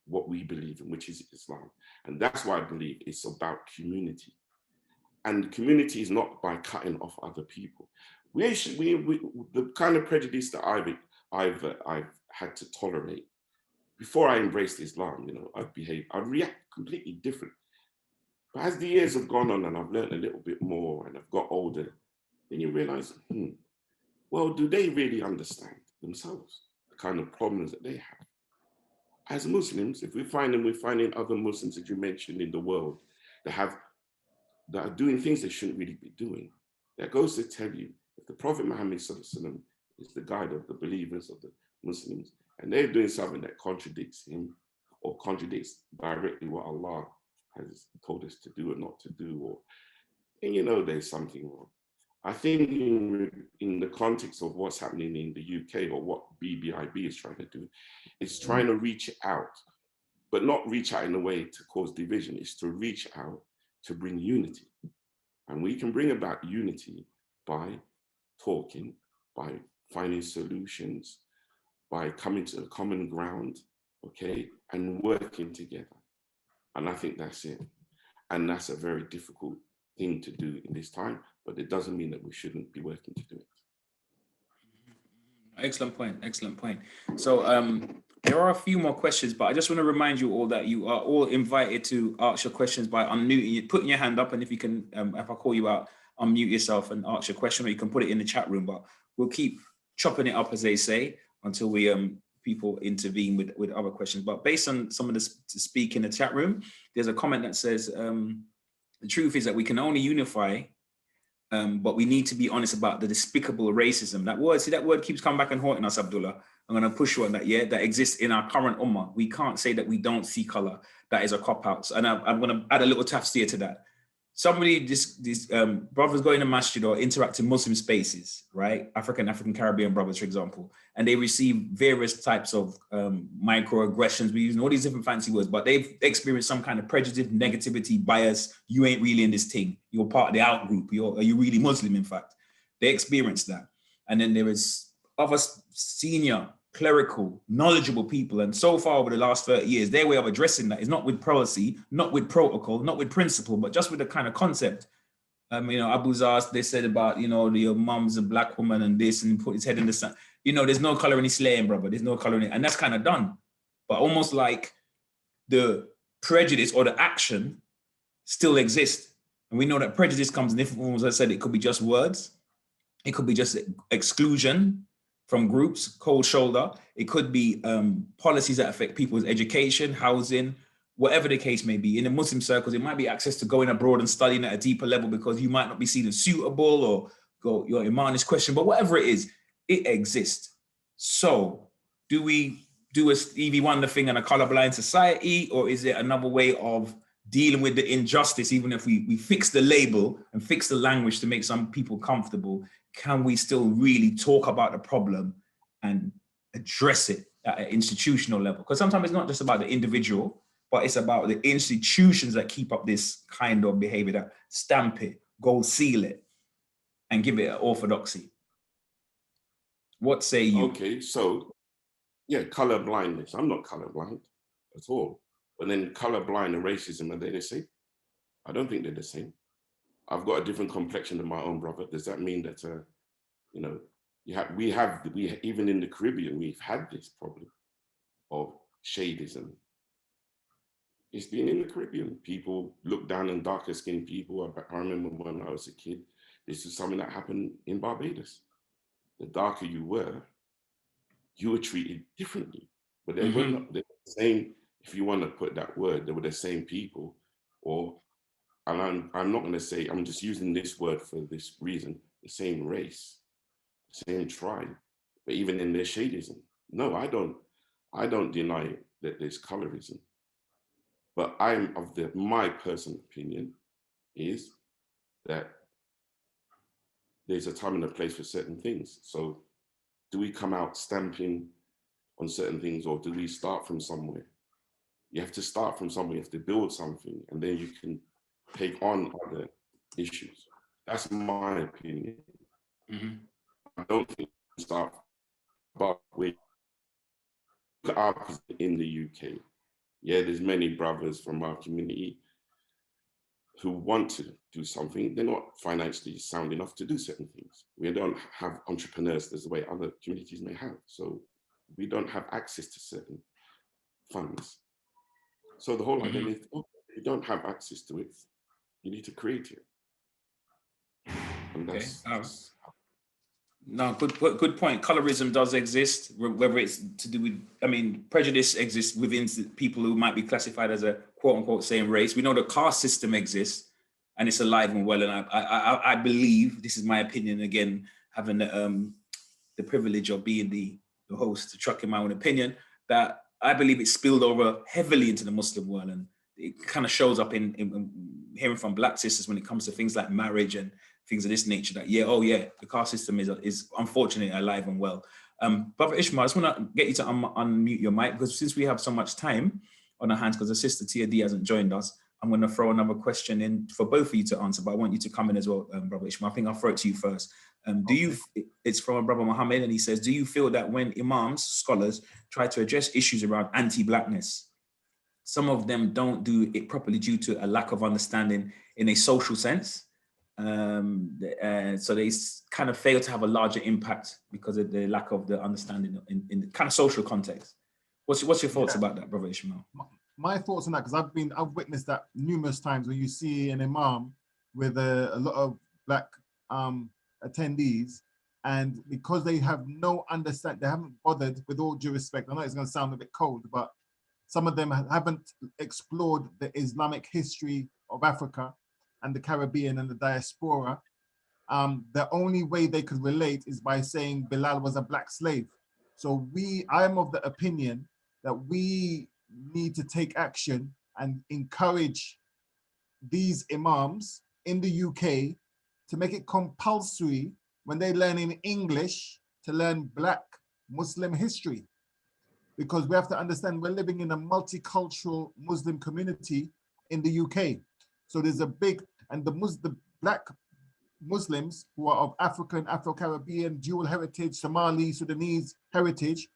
what we believe in, which is Islam. And that's why I believe it's about community. And community is not by cutting off other people. The kind of prejudice that I've had to tolerate before I embraced Islam, you know, I'd react completely different. But as the years have gone on and I've learned a little bit more and I've got older, then you realize, well, do they really understand themselves, the kind of problems that they have? As Muslims, if we're finding other Muslims that you mentioned in the world that are doing things they shouldn't really be doing, that goes to tell you, if the Prophet Muhammad Sallallahu is the guide of the believers, of the Muslims, and they're doing something that contradicts him or contradicts directly what Allah has told us to do or not to do, and you know there's something wrong. I think in the context of what's happening in the UK or what BBIB is trying to do, it's trying to reach out, but not reach out in a way to cause division. It's to reach out to bring unity. And we can bring about unity by talking, by finding solutions, by coming to a common ground, okay, and working together. And I think that's it. And that's a very difficult thing to do in this time, but it doesn't mean that we shouldn't be working to do it. Excellent point, excellent point. So there are a few more questions, but I just want to remind you all that you are all invited to ask your questions by unmuting, putting your hand up, and if you can, if I call you out, unmute yourself and ask your question, or you can put it in the chat room, but we'll keep chopping it up, as they say, until we people intervene with other questions. But based on some of the speak in the chat room, there's a comment that says, the truth is that we can only unify, but we need to be honest about the despicable racism. That word keeps coming back and haunting us, Abdullah. I'm going to push you on that, yeah, that exists in our current ummah. We can't say that we don't see color. That is a cop-out. And I'm going to add a little tafsir to that. Somebody, these brothers go in a masjid or interact in Muslim spaces, right? African Caribbean brothers, for example, and they receive various types of microaggressions. We're using all these different fancy words, but they've experienced some kind of prejudice, negativity, bias. You ain't really in this thing. You're part of the out group. Are you really Muslim, in fact? They experience that. And then there is other senior, clerical, knowledgeable people. And so far over the last 30 years, their way of addressing that is not with policy, not with protocol, not with principle, but just with the kind of concept. You know, Abu Zaz, they said about, you know, your mom's a black woman and this, and put his head in the sun. You know, there's no color in Islam, brother. There's no color in it. And that's kind of done. But almost like the prejudice or the action still exists. And we know that prejudice comes in different forms. As I said, it could be just words. It could be just exclusion from groups, cold shoulder. It could be policies that affect people's education, housing, whatever the case may be. In the Muslim circles, it might be access to going abroad and studying at a deeper level because you might not be seen as suitable, or your iman is questioned, but whatever it is, it exists. So do we do a Stevie Wonder thing in a colorblind society, or is it another way of dealing with the injustice? Even if we fix the label and fix the language to make some people comfortable, can we still really talk about the problem and address it at an institutional level? Because sometimes it's not just about the individual, but it's about the institutions that keep up this kind of behavior, that stamp it, gold seal it, and give it an orthodoxy. What say you? Okay, so yeah, color blindness. I'm not colorblind at all. But then colorblind and racism, are they the same? I don't think they're the same. I've got a different complexion than my own brother. Does that mean that, you know, we even in the Caribbean, we've had this problem of shadism. It's been in the Caribbean. People look down on darker skinned people. I remember when I was a kid, this is something that happened in Barbados. The darker you were treated differently. But they were not the same, if you want to put that word, they were the same people, and I'm not going to say, I'm just using this word for this reason, the same race, the same tribe, but even in their shadism. No, I don't deny that there's colorism, but I'm of my personal opinion is that there's a time and a place for certain things. So do we come out stamping on certain things, or do we start from somewhere? You have to start from somewhere, you have to build something, and then you can take on other issues. That's my opinion. I don't think we start, but we are in the UK. Yeah, there's many brothers from our community who want to do something. They're not financially sound enough to do certain things. We don't have entrepreneurs the way other communities may have. So we don't have access to certain funds. So the whole idea is, oh, you don't have access to it, you need to create it. And that's no, good point. Colorism does exist, whether it's to do with, I mean, prejudice exists within people who might be classified as a quote unquote same race. We know the caste system exists and it's alive and well. And I believe, this is my opinion again, having the privilege of being the host to truck in my own opinion, that I believe it spilled over heavily into the Muslim world. And it kind of shows up in hearing from Black sisters when it comes to things like marriage and things of this nature, that the caste system is unfortunately alive and well. Brother Ishmael, I just want to get you to unmute your mic, because since we have so much time on our hands, because the sister Tia D hasn't joined us, I'm going to throw another question in for both of you to answer, but I want you to come in as well, Brother Ishmael. I think I'll throw it to you first. It's from Brother Muhammad, and he says, do you feel that when imams, scholars, try to address issues around anti-Blackness, some of them don't do it properly due to a lack of understanding in a social sense? So they kind of fail to have a larger impact because of the lack of the understanding in the kind of social context. What's your thoughts about that, Brother Ishmael? My thoughts on that, because I've witnessed that numerous times when you see an imam with a lot of Black attendees, and because they have no understanding, they haven't bothered, with all due respect, I know it's going to sound a bit cold, but some of them haven't explored the Islamic history of Africa and the Caribbean and the diaspora. The only way they could relate is by saying Bilal was a Black slave. So I am of the opinion that we need to take action and encourage these imams in the UK to make it compulsory when they learn in English to learn Black Muslim history. Because we have to understand we're living in a multicultural Muslim community in the UK. So there's a big, and the Black Muslims who are of African, Afro-Caribbean, dual heritage, Somali, Sudanese heritage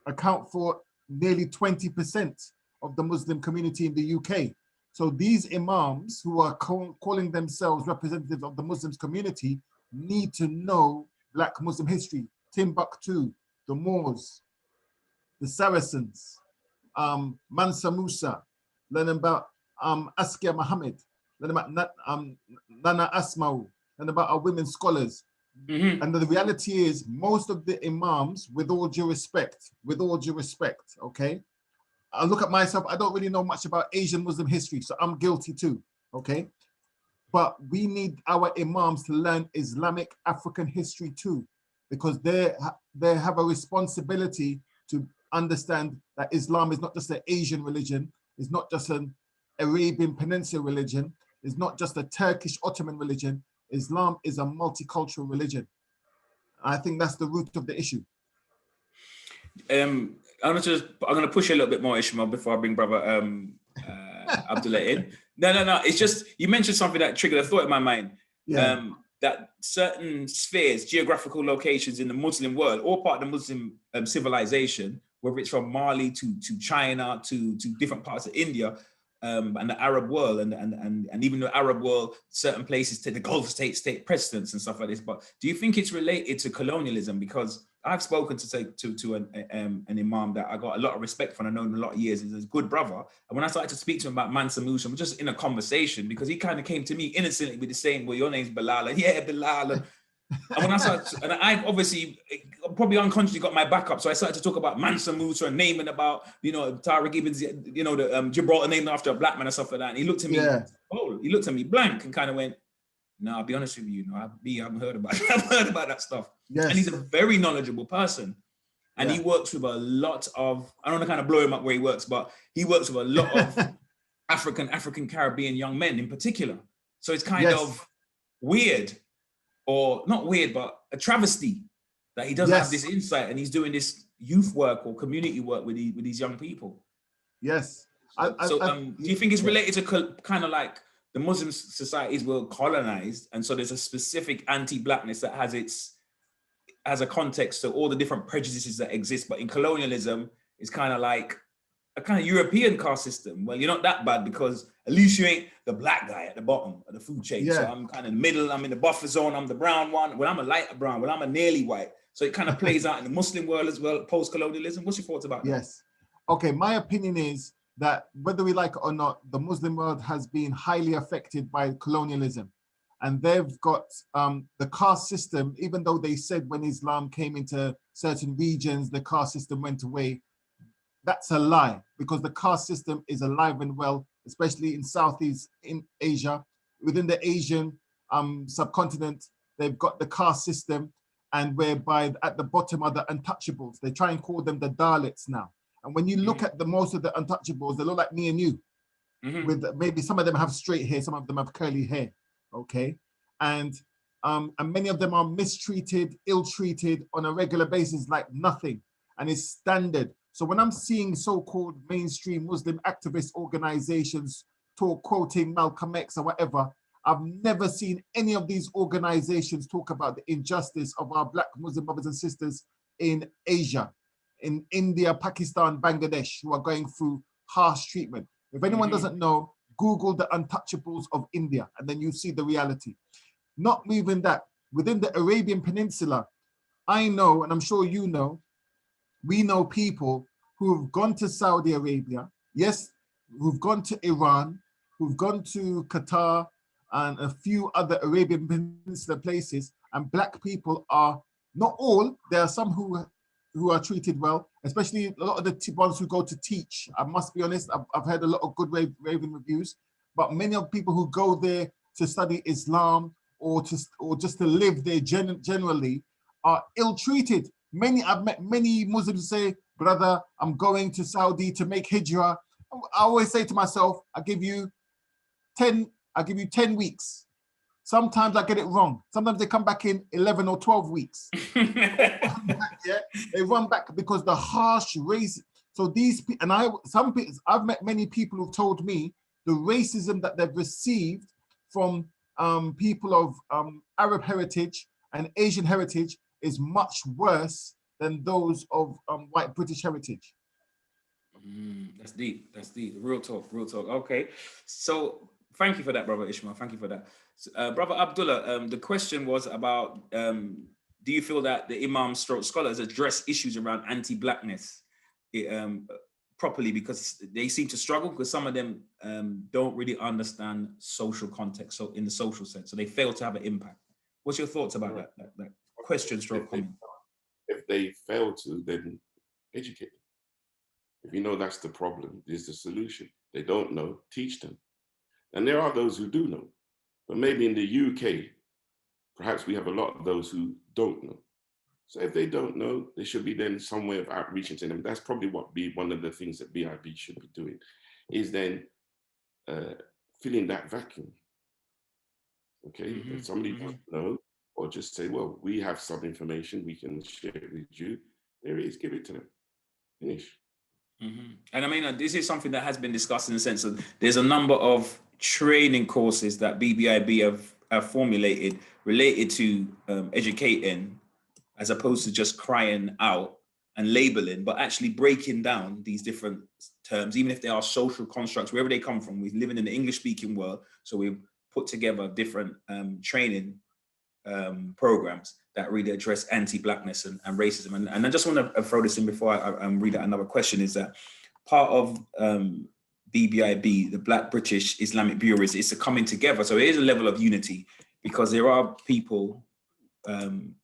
account for nearly 20% of the Muslim community in the UK. So these imams who are calling themselves representatives of the Muslims community need to know Black Muslim history, Timbuktu, the Moors, the Saracens, Mansa Musa, learn about Askia Muhammad, learn about Nana Asmau, learn about our women scholars. And the reality is most of the imams, with all due respect, okay? I look at myself, I don't really know much about Asian Muslim history, so I'm guilty too, okay? But we need our imams to learn Islamic African history too, because they have a responsibility to understand that Islam is not just an Asian religion, it's not just an Arabian Peninsula religion, it's not just a Turkish Ottoman religion. Islam is a multicultural religion. I think that's the root of the issue. I'm going to push you a little bit more, Ishmael, before I bring Brother Abdullah in. No. It's just, you mentioned something that triggered a thought in my mind. Yeah. That certain spheres, geographical locations in the Muslim world, all part of the Muslim civilization, whether it's from Mali to China to different parts of India, and the Arab world, and even the Arab world, certain places take the Gulf states take precedence and stuff like this. But do you think it's related to colonialism? Because I've spoken to an imam that I got a lot of respect for, and I know him a lot of years. He's a good brother. And when I started to speak to him about Mansa Musa, I'm just in a conversation, because he kind of came to me innocently with the saying, well, your name's Bilal, and yeah, Bilal. And when I started, and I obviously probably unconsciously got my back up, so I started to talk about Mansa Musa and naming about, Tariq Ibn, the Gibraltar named after a Black man and stuff like that. And he looked at me, he looked at me blank and kind of went, "No, I'll be honest with you, I haven't heard about it. I've heard about that stuff." Yes. And he's a very knowledgeable person, and he works with a lot of, I don't want to kind of blow him up where he works, but he works with a lot of African Caribbean young men in particular. So it's kind of weird. Or not weird, but a travesty that he doesn't have this insight, and he's doing this youth work or community work with these young people. Yes. Do you think it's related to kind of like the Muslim societies were colonized, and so there's a specific anti-Blackness that has a context to all the different prejudices that exist, but in colonialism, it's kind of like a kind of European caste system. Well, you're not that bad because at least you ain't the Black guy at the bottom of the food chain. Yeah. So I'm kind of in the middle, I'm in the buffer zone, I'm the brown one. Well, I'm a lighter brown, well, I'm a nearly white. So it kind of plays out in the Muslim world as well, post-colonialism. What's your thoughts about that? Yes. Okay, my opinion is that whether we like it or not, the Muslim world has been highly affected by colonialism. And they've got the caste system, even though they said when Islam came into certain regions, the caste system went away. That's a lie, because the caste system is alive and well, especially in Southeast in Asia. Within the Asian subcontinent, they've got the caste system, and whereby at the bottom are the untouchables. They try and call them the Dalits now. And when you look at the most of the untouchables, they look like me and you. With maybe some of them have straight hair, some of them have curly hair. Okay, and many of them are mistreated, ill-treated on a regular basis like nothing, and it's standard. So when I'm seeing so-called mainstream Muslim activist organizations quoting Malcolm X or whatever, I've never seen any of these organizations talk about the injustice of our Black Muslim brothers and sisters in Asia, in India, Pakistan, Bangladesh, who are going through harsh treatment. If anyone doesn't know, Google the untouchables of India, and then you see the reality. Not even that, within the Arabian Peninsula, I know, and I'm sure you know, we know people who've gone to Saudi Arabia, yes, who've gone to Iran, who've gone to Qatar, and a few other Arabian Peninsula places, and Black people are, not all, there are some who are treated well, especially a lot of the ones who go to teach. I must be honest, I've heard a lot of good raving reviews, but many of people who go there to study Islam or just to live there generally are ill-treated. I've met many Muslims say, brother, I'm going to Saudi to make hijrah. I always say to myself, I'll give you 10 weeks. Sometimes I get it wrong. Sometimes they come back in 11 or 12 weeks. Yeah, they run back because the harsh race. So these and I've met many people who've told me the racism that they've received from people of Arab heritage and Asian heritage is much worse than those of white British heritage. That's deep. That's deep. Real talk. Real talk. Okay. So thank you for that, Brother Ishmael. Thank you for that. Brother Abdullah, the question was about, do you feel that the imams / scholars address issues around anti-Blackness properly, because they seem to struggle because some of them don't really understand social context, so in the social sense, so they fail to have an impact. What's your thoughts about that question / comment? If they fail to, then educate them. If you know that's the problem, is the solution. They don't know, teach them. And there are those who do know. But maybe in the UK, perhaps we have a lot of those who don't know. So if they don't know, there should be then some way of outreaching to them. That's probably one of the things that BIB should be doing, is then filling that vacuum. Okay, if somebody doesn't know, or just say, well, we have some information, we can share it with you. There it is, give it to them. Finish. And I mean, this is something that has been discussed in the sense of there's a number of training courses that BBIB have formulated related to educating, as opposed to just crying out and labeling, but actually breaking down these different terms, even if they are social constructs, wherever they come from. We live in the English-speaking world, so we've put together different training programs that really address anti-Blackness and racism. And I just want to throw this in before I read out another question, is that part of BBIB, the Black British Islamic Bureau, is a coming together. So it is a level of unity, because there are people,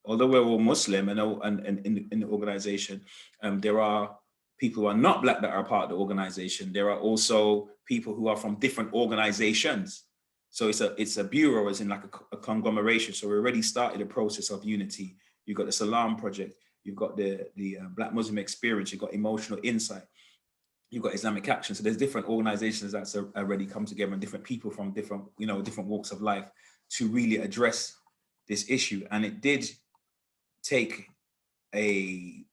although we're all Muslim and in the organization, there are people who are not Black that are part of the organization. There are also people who are from different organizations. So it's a bureau, as in like a conglomeration. So we already started a process of unity. You've got the Salam Project, you've got the Black Muslim Experience, you've got Emotional Insight, you've got Islamic Action. So there's different organizations that's already come together, and different people from different walks of life to really address this issue. And it did take a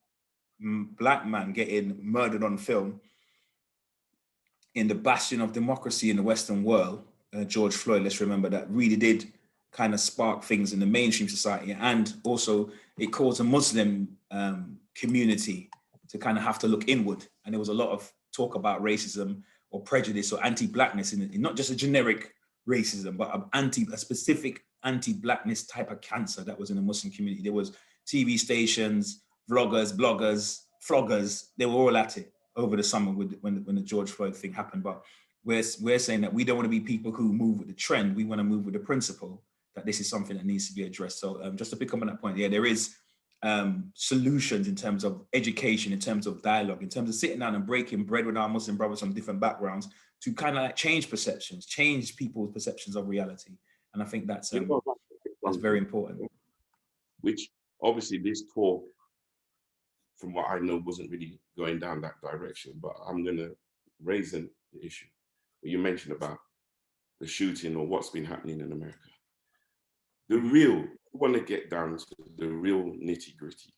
Black man getting murdered on film in the bastion of democracy in the Western world, George Floyd, let's remember, that really did kind of spark things in the mainstream society. And also it caused a Muslim community to kind of have to look inward. And there was a lot of talk about racism or prejudice or anti-Blackness, in not just a generic racism, but a specific anti-Blackness type of cancer that was in the Muslim community. There was TV stations, vloggers, bloggers, floggers, they were all at it. over the summer when the George Floyd thing happened. But we're saying that we don't want to be people who move with the trend. We want to move with the principle that this is something that needs to be addressed. So just to pick up on that point, yeah, there is solutions in terms of education, in terms of dialogue, in terms of sitting down and breaking bread with our Muslim brothers from different backgrounds to kind of like change perceptions, change people's perceptions of reality. And I think that's very important. Which obviously this talk, from what I know, wasn't really going down that direction, but I'm going to raise an issue. You mentioned about the shooting or what's been happening in America. We want to get down to the real nitty gritty.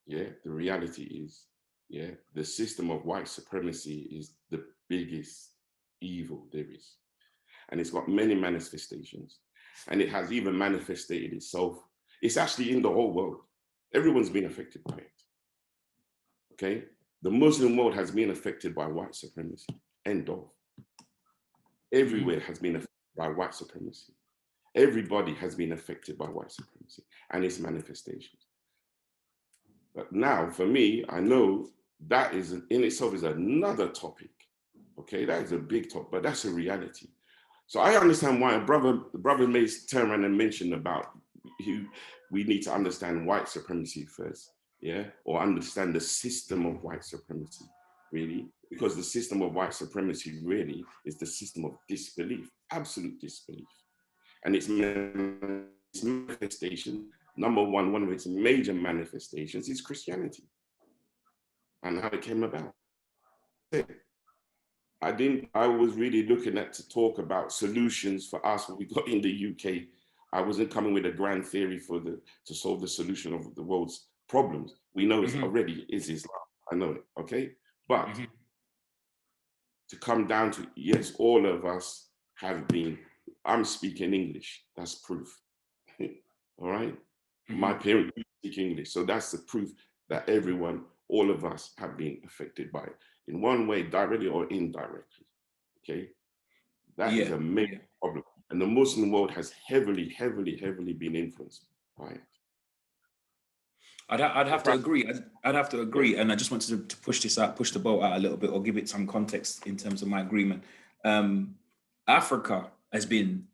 Yeah, the reality is, yeah, the system of white supremacy is the biggest evil there is. And it's got many manifestations. And it has even manifested itself. It's actually in the whole world. Everyone's been affected by it. Okay? The Muslim world has been affected by white supremacy. End of. Everywhere has been affected by white supremacy. Everybody has been affected by white supremacy and its manifestations. But now, for me, I know that is in itself is another topic. Okay, that is a big topic, but that's a reality. So I understand why the brother may turn around and mention about we need to understand white supremacy first, yeah, or understand the system of white supremacy, really, because the system of white supremacy really is the system of disbelief, absolute disbelief. And its manifestation, one of its major manifestations is Christianity and how it came about. I was really looking at to talk about solutions for us, what we got in the UK. I wasn't coming with a grand theory to solve the solution of the world's problems. We know it's already is Islam. I know it, okay? But to come down to, yes, all of us have been, I'm speaking English, that's proof. All right? My parents speak English, so that's the proof that all of us have been affected by it in one way, directly or indirectly. Okay? That is a major problem. And the Muslim world has heavily, heavily, heavily been influenced by it. I'd have to agree. I'd have to agree. And I just wanted to push the boat out a little bit or give it some context in terms of my agreement. Africa has been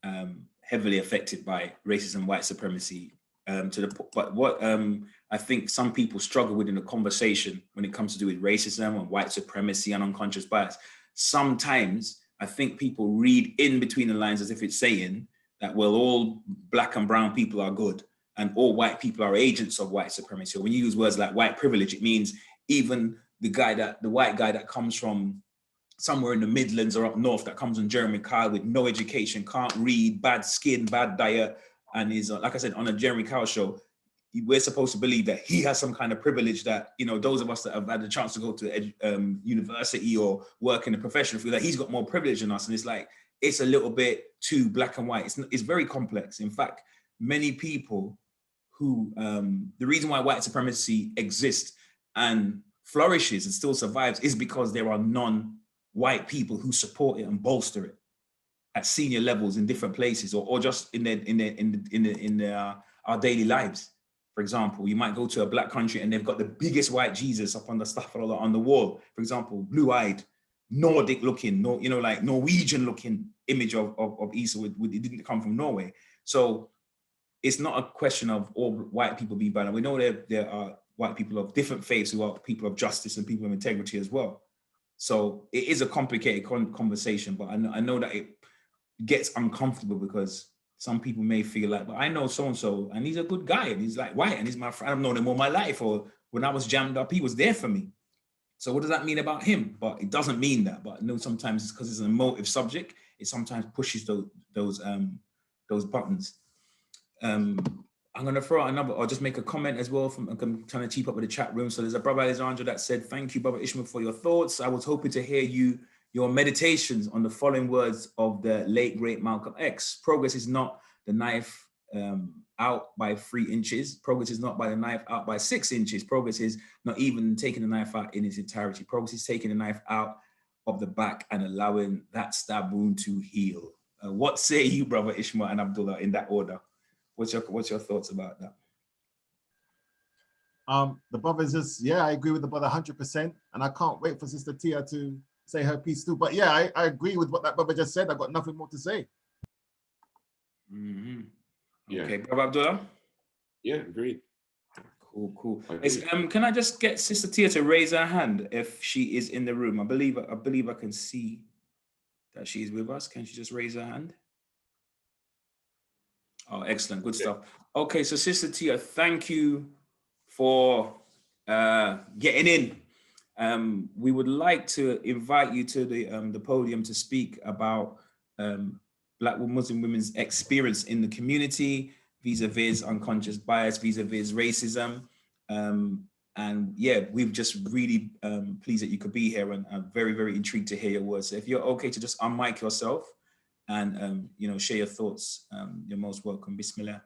heavily affected by racism, white supremacy, but what I think some people struggle with in the conversation when it comes to do with racism and white supremacy and unconscious bias. Sometimes I think people read in between the lines as if it's saying that, well, all black and brown people are good and all white people are agents of white supremacy. Or when you use words like white privilege, it means even the white guy that comes from somewhere in the Midlands or up north that comes on Jeremy Kyle with no education, can't read, bad skin, bad diet, and is, like I said, on a Jeremy Kyle show, we're supposed to believe that he has some kind of privilege that, you know, those of us that have had the chance to go to university or work in a profession feel that he's got more privilege than us. And it's like, it's a little bit too black and white. It's very complex. In fact, many people who, the reason why white supremacy exists and flourishes and still survives is because there are non-white people who support it and bolster it at senior levels in different places, or just in our daily lives. For example, you might go to a black country and they've got the biggest white Jesus up on the stuff on the wall. For example, blue-eyed, Nordic-looking, like Norwegian-looking image of Isa. It didn't come from Norway. So it's not a question of all white people being bad. And we know there are white people of different faiths who are people of justice and people of integrity as well. So it is a complicated conversation, but I know that it gets uncomfortable because some people may feel like, but I know so-and-so, and he's a good guy, and he's like white, and he's my friend, I've known him all my life, or when I was jammed up, he was there for me. So what does that mean about him? But it doesn't mean that, but I know sometimes it's because it's an emotive subject, it sometimes pushes those buttons. I'm going to throw out another, or just make a comment as well. I'm trying to keep up with the chat room. So there's a brother Alessandro that said, thank you, Brother Ishmael, for your thoughts. I was hoping to hear your meditations on the following words of the late, great Malcolm X. Progress is not the knife out by 3 inches. Progress is not by the knife out by 6 inches. Progress is not even taking the knife out in its entirety. Progress is taking the knife out of the back and allowing that stab wound to heal. What say you, Brother Ishmael and Abdullah, in that order? What's your thoughts about that? The brothers just, yeah, I agree with the brother 100%. And I can't wait for Sister Tia to say her piece too. But yeah, I agree with what that brother just said. I've got nothing more to say. Mm-hmm. Yeah. Okay, Brother Abdullah? Yeah, agreed. Cool. Can I just get Sister Tia to raise her hand if she is in the room? I believe I can see that she's with us. Can she just raise her hand? Oh, excellent. Good stuff. Okay, so Sister Tia, thank you for getting in. We would like to invite you to the podium to speak about Black Muslim women's experience in the community, vis-a-vis unconscious bias, vis-a-vis racism. And yeah, we've just really pleased that you could be here, and I'm very, very intrigued to hear your words. So if you're okay to just unmic yourself and share your thoughts, you're most welcome. Bismillah.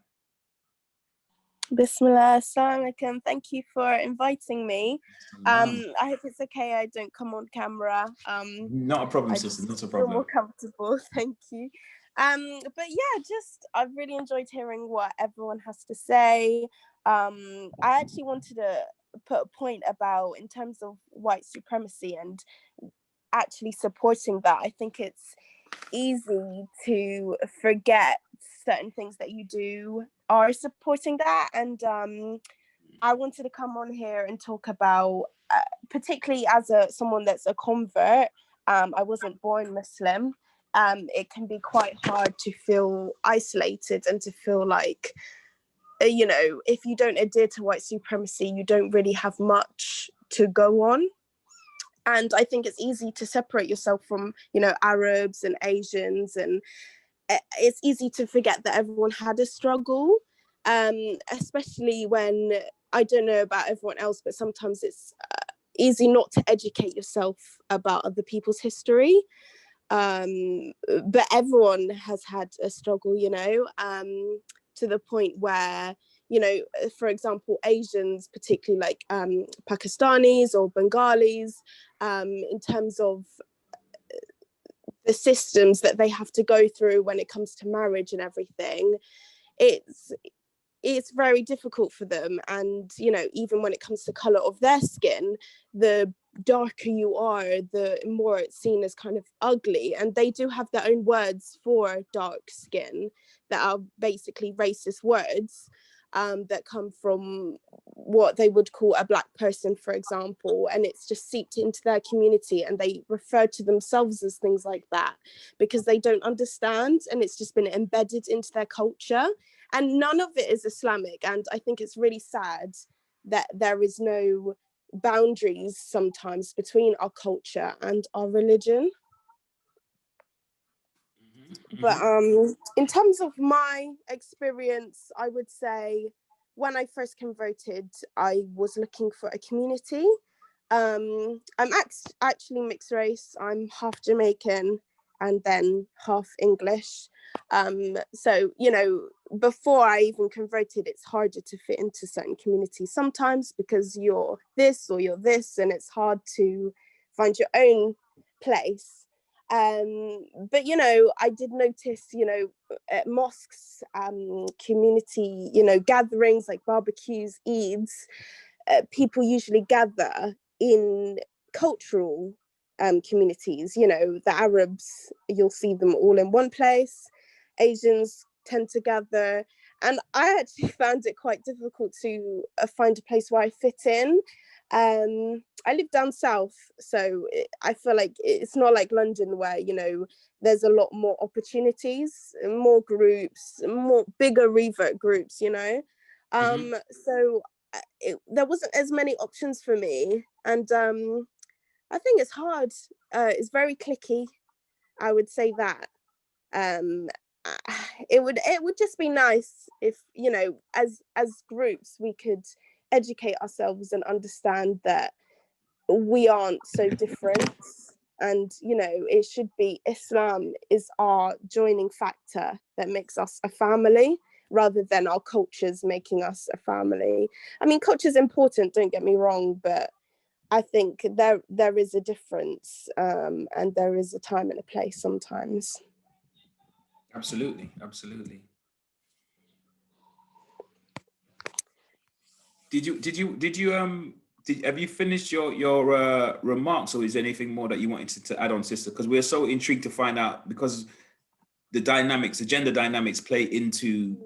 Bismillah, assalamu alaikum. Thank you for inviting me. I hope it's okay I don't come on camera. Not a problem, sister, not a problem. Feel more comfortable, thank you. But yeah, I've really enjoyed hearing what everyone has to say. I actually wanted to put a point about, in terms of white supremacy and actually supporting that. I think it's easy to forget certain things that you do are supporting that, and I wanted to come on here and talk about, particularly as someone that's a convert. I wasn't born Muslim. It can be quite hard to feel isolated and to feel like, if you don't adhere to white supremacy, you don't really have much to go on. And I think it's easy to separate yourself from, Arabs and Asians, and it's easy to forget that everyone had a struggle, especially when, I don't know about everyone else, but sometimes it's easy not to educate yourself about other people's history. But everyone has had a struggle, to the point where, for example, Asians, particularly like Pakistanis or Bengalis, in terms of the systems that they have to go through when it comes to marriage and everything, it's very difficult for them. And, even when it comes to color of their skin, the darker you are, the more it's seen as kind of ugly. And they do have their own words for dark skin that are basically racist words, that come from what they would call a Black person, for example, and it's just seeped into their community, and they refer to themselves as things like that because they don't understand, and it's just been embedded into their culture, and none of it is Islamic. And I think it's really sad that there is no boundaries sometimes between our culture and our religion. But in terms of my experience, I would say when I first converted, I was looking for a community. I'm actually mixed race. I'm half Jamaican and then half English. So, before I even converted, it's harder to fit into certain communities sometimes because you're this or you're this, and it's hard to find your own place. But I did notice, at mosques, community, gatherings like barbecues, Eids, people usually gather in cultural communities. The Arabs, you'll see them all in one place. Asians tend to gather, and I actually found it quite difficult to find a place where I fit in. I live down south, so I feel like it's not like London where, there's a lot more opportunities, more groups, more bigger revert groups, So there wasn't as many options for me. And I think it's hard. It's very cliquey, I would say that. It would just be nice if, as groups, we could educate ourselves and understand that we aren't so different, and it should be Islam is our joining factor that makes us a family rather than our cultures making us a family. I mean, culture is important, don't get me wrong, but I think there is a difference, and there is a time and a place sometimes. Absolutely. have you finished your remarks, or is there anything more that you wanted to add on, sister? Because we're so intrigued to find out, because the gender dynamics play into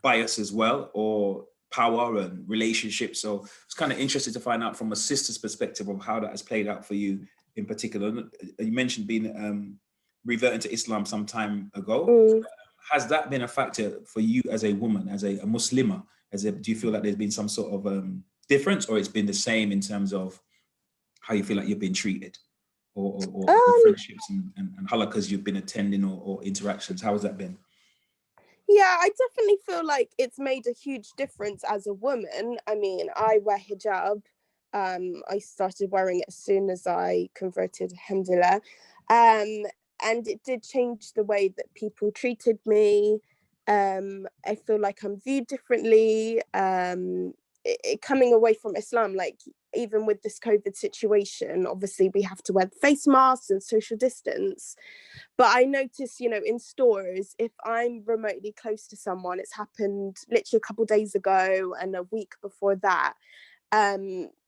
bias as well, or power and relationships. So it's kind of interested to find out from a sister's perspective of how that has played out for you in particular. You mentioned being reverting to Islam some time ago. Has that been a factor for you as a woman, as a Muslimah? Do you feel like there's been some sort of difference, or it's been the same in terms of how you feel like you've been treated, or friendships and halakas you've been attending, or interactions? How has that been? Yeah, I definitely feel like it's made a huge difference as a woman. I mean, I wear hijab. I started wearing it as soon as I converted, alhamdulillah. And it did change the way that people treated me. I feel like I'm viewed differently. Coming away from Islam, like even with this COVID situation, obviously we have to wear face masks and social distance. But I notice, in stores, if I'm remotely close to someone, it's happened literally a couple of days ago and a week before that,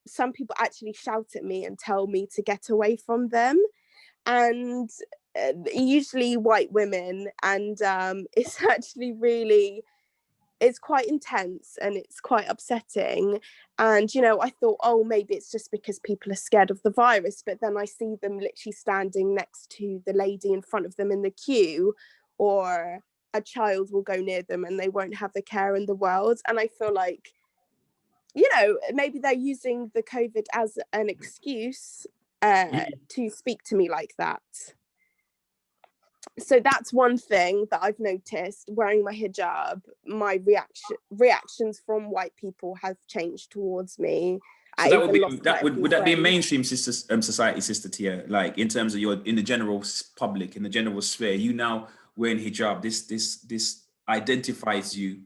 some people actually shout at me and tell me to get away from them. And usually white women, and it's actually it's quite intense and it's quite upsetting. And I thought, oh, maybe it's just because people are scared of the virus, but then I see them literally standing next to the lady in front of them in the queue, or a child will go near them and they won't have the care in the world. And I feel like, maybe they're using the COVID as an excuse to speak to me like that. So that's one thing that I've noticed. Wearing my hijab, my reactions from white people have changed towards me. So would that be a mainstream society, Sister Tia? Like in terms of in the general public, in the general sphere, you now wearing hijab, this identifies you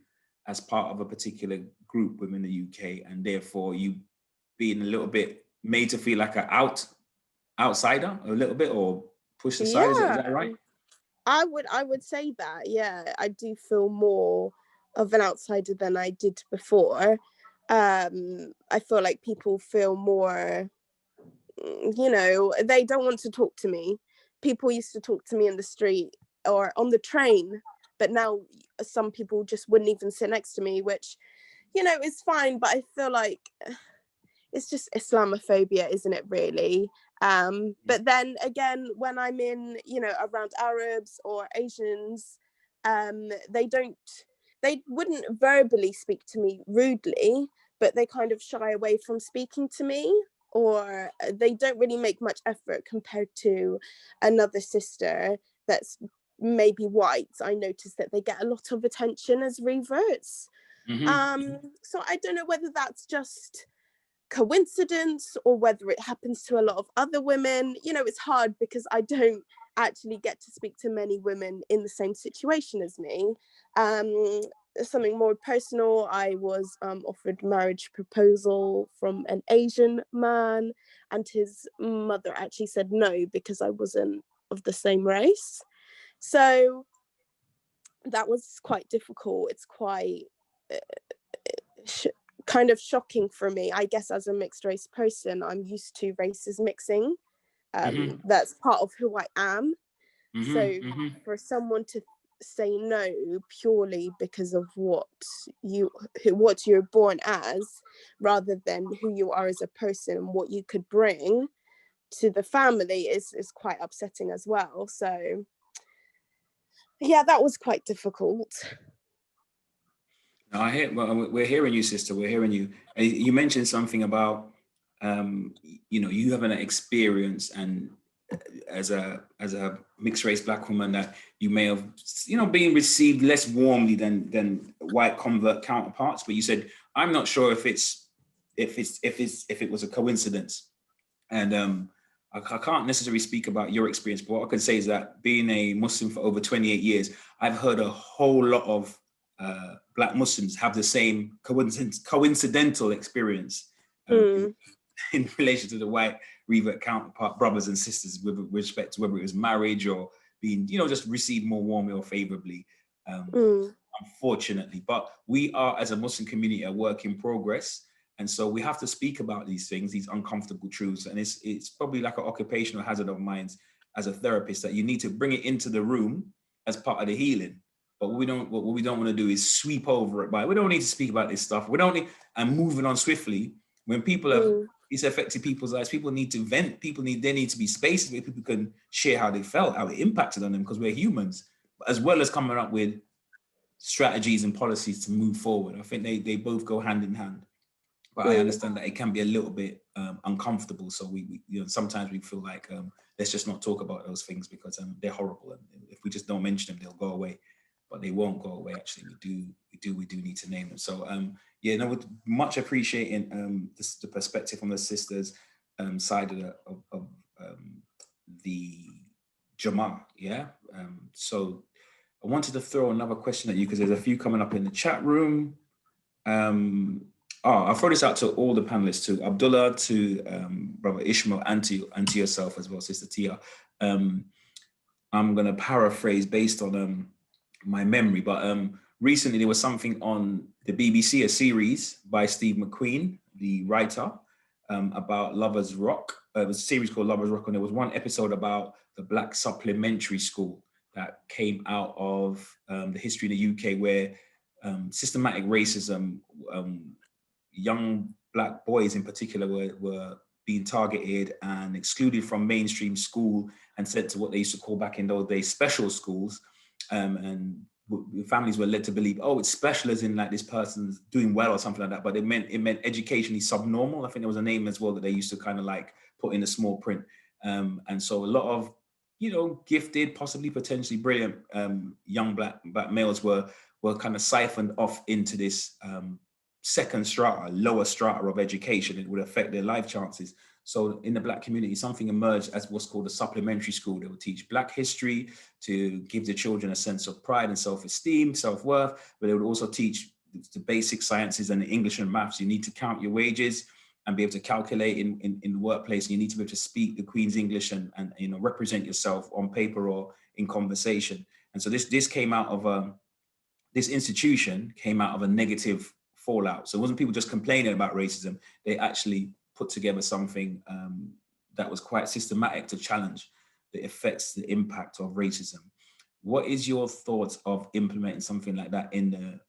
as part of a particular group within the UK, and therefore you being a little bit made to feel like an outsider, a little bit, or pushed aside. Yeah. Is that right? I would say that, yeah. I do feel more of an outsider than I did before. I feel like people feel more, they don't want to talk to me. People used to talk to me in the street or on the train, but now some people just wouldn't even sit next to me, which, is fine. But I feel like it's just Islamophobia, isn't it, really? But then again, when I'm in, around Arabs or Asians, they wouldn't verbally speak to me rudely, but they kind of shy away from speaking to me, or they don't really make much effort compared to another sister that's maybe white. I noticed that they get a lot of attention as reverts. So I don't know whether that's just coincidence or whether it happens to a lot of other women. It's hard because I don't actually get to speak to many women in the same situation as me. Something more personal, I was offered marriage proposal from an Asian man, and his mother actually said no because I wasn't of the same race. So that was quite difficult. It's quite kind of shocking for me. I guess as a mixed race person, I'm used to races mixing. That's part of who I am. So for someone to say no purely because of what you're born as, rather than who you are as a person and what you could bring to the family, is quite upsetting as well. So yeah, that was quite difficult. No, we're hearing you, sister. We're hearing you. And you mentioned something about, you having an experience, and as a mixed race Black woman, that you may have, been received less warmly than white convert counterparts. But you said, I'm not sure if it was a coincidence. And I can't necessarily speak about your experience, but what I can say is that being a Muslim for over 28 years, I've heard a whole lot of Black Muslims have the same coincidental experience in relation to the white revert counterpart brothers and sisters, with respect to whether it was marriage or being, just received more warmly or favorably. unfortunately. But we are, as a Muslim community, a work in progress. And so we have to speak about these things, these uncomfortable truths. And it's probably like an occupational hazard of mine as a therapist, that you need to bring it into the room as part of the healing. But what we don't want to do is sweep over it by, we don't need to speak about this stuff. We don't need, and moving on swiftly. When people have, it's affected people's lives, people need to vent, there need to be spaces where people can share how they felt, how it impacted on them, because we're humans, as well as coming up with strategies and policies to move forward. I think they both go hand in hand. But I understand that it can be a little bit uncomfortable. So we sometimes we feel like, let's just not talk about those things because they're horrible. And if we just don't mention them, they'll go away. But they won't go away. Actually, we do need to name them. So with much appreciating the perspective from the sisters side of the Jama'ah. Yeah. So I wanted to throw another question at you because there's a few coming up in the chat room. I'll throw this out to all the panelists, to Abdullah, to Brother Ishmael, and to yourself as well, Sister Tia. I'm going to paraphrase based on my memory, but recently there was something on the BBC, a series by Steve McQueen, the writer, about Lovers Rock. It was a series called Lovers Rock, and there was one episode about the Black Supplementary School that came out of the history in the UK, where systematic racism, young Black boys in particular were being targeted and excluded from mainstream school and sent to what they used to call back in those days special schools. And families were led to believe, oh, it's special as in like this person's doing well or something like that. But it meant educationally subnormal. I think there was a name as well that they used to kind of like put in the small print. And so a lot of, gifted, possibly potentially brilliant young black males were kind of siphoned off into this second strata, lower strata of education. It would affect their life chances. So in the Black community, something emerged as what's called a supplementary school. They would teach Black history to give the children a sense of pride and self-esteem, self-worth, but they would also teach the basic sciences and the English and maths. You need to count your wages and be able to calculate in the workplace. You need to be able to speak the Queen's English and represent yourself on paper or in conversation. And so this came out of this institution came out of a negative fallout. So it wasn't people just complaining about racism. They actually put together something that was quite systematic to challenge the effects, the impact of racism. What is your thoughts of implementing something like that in the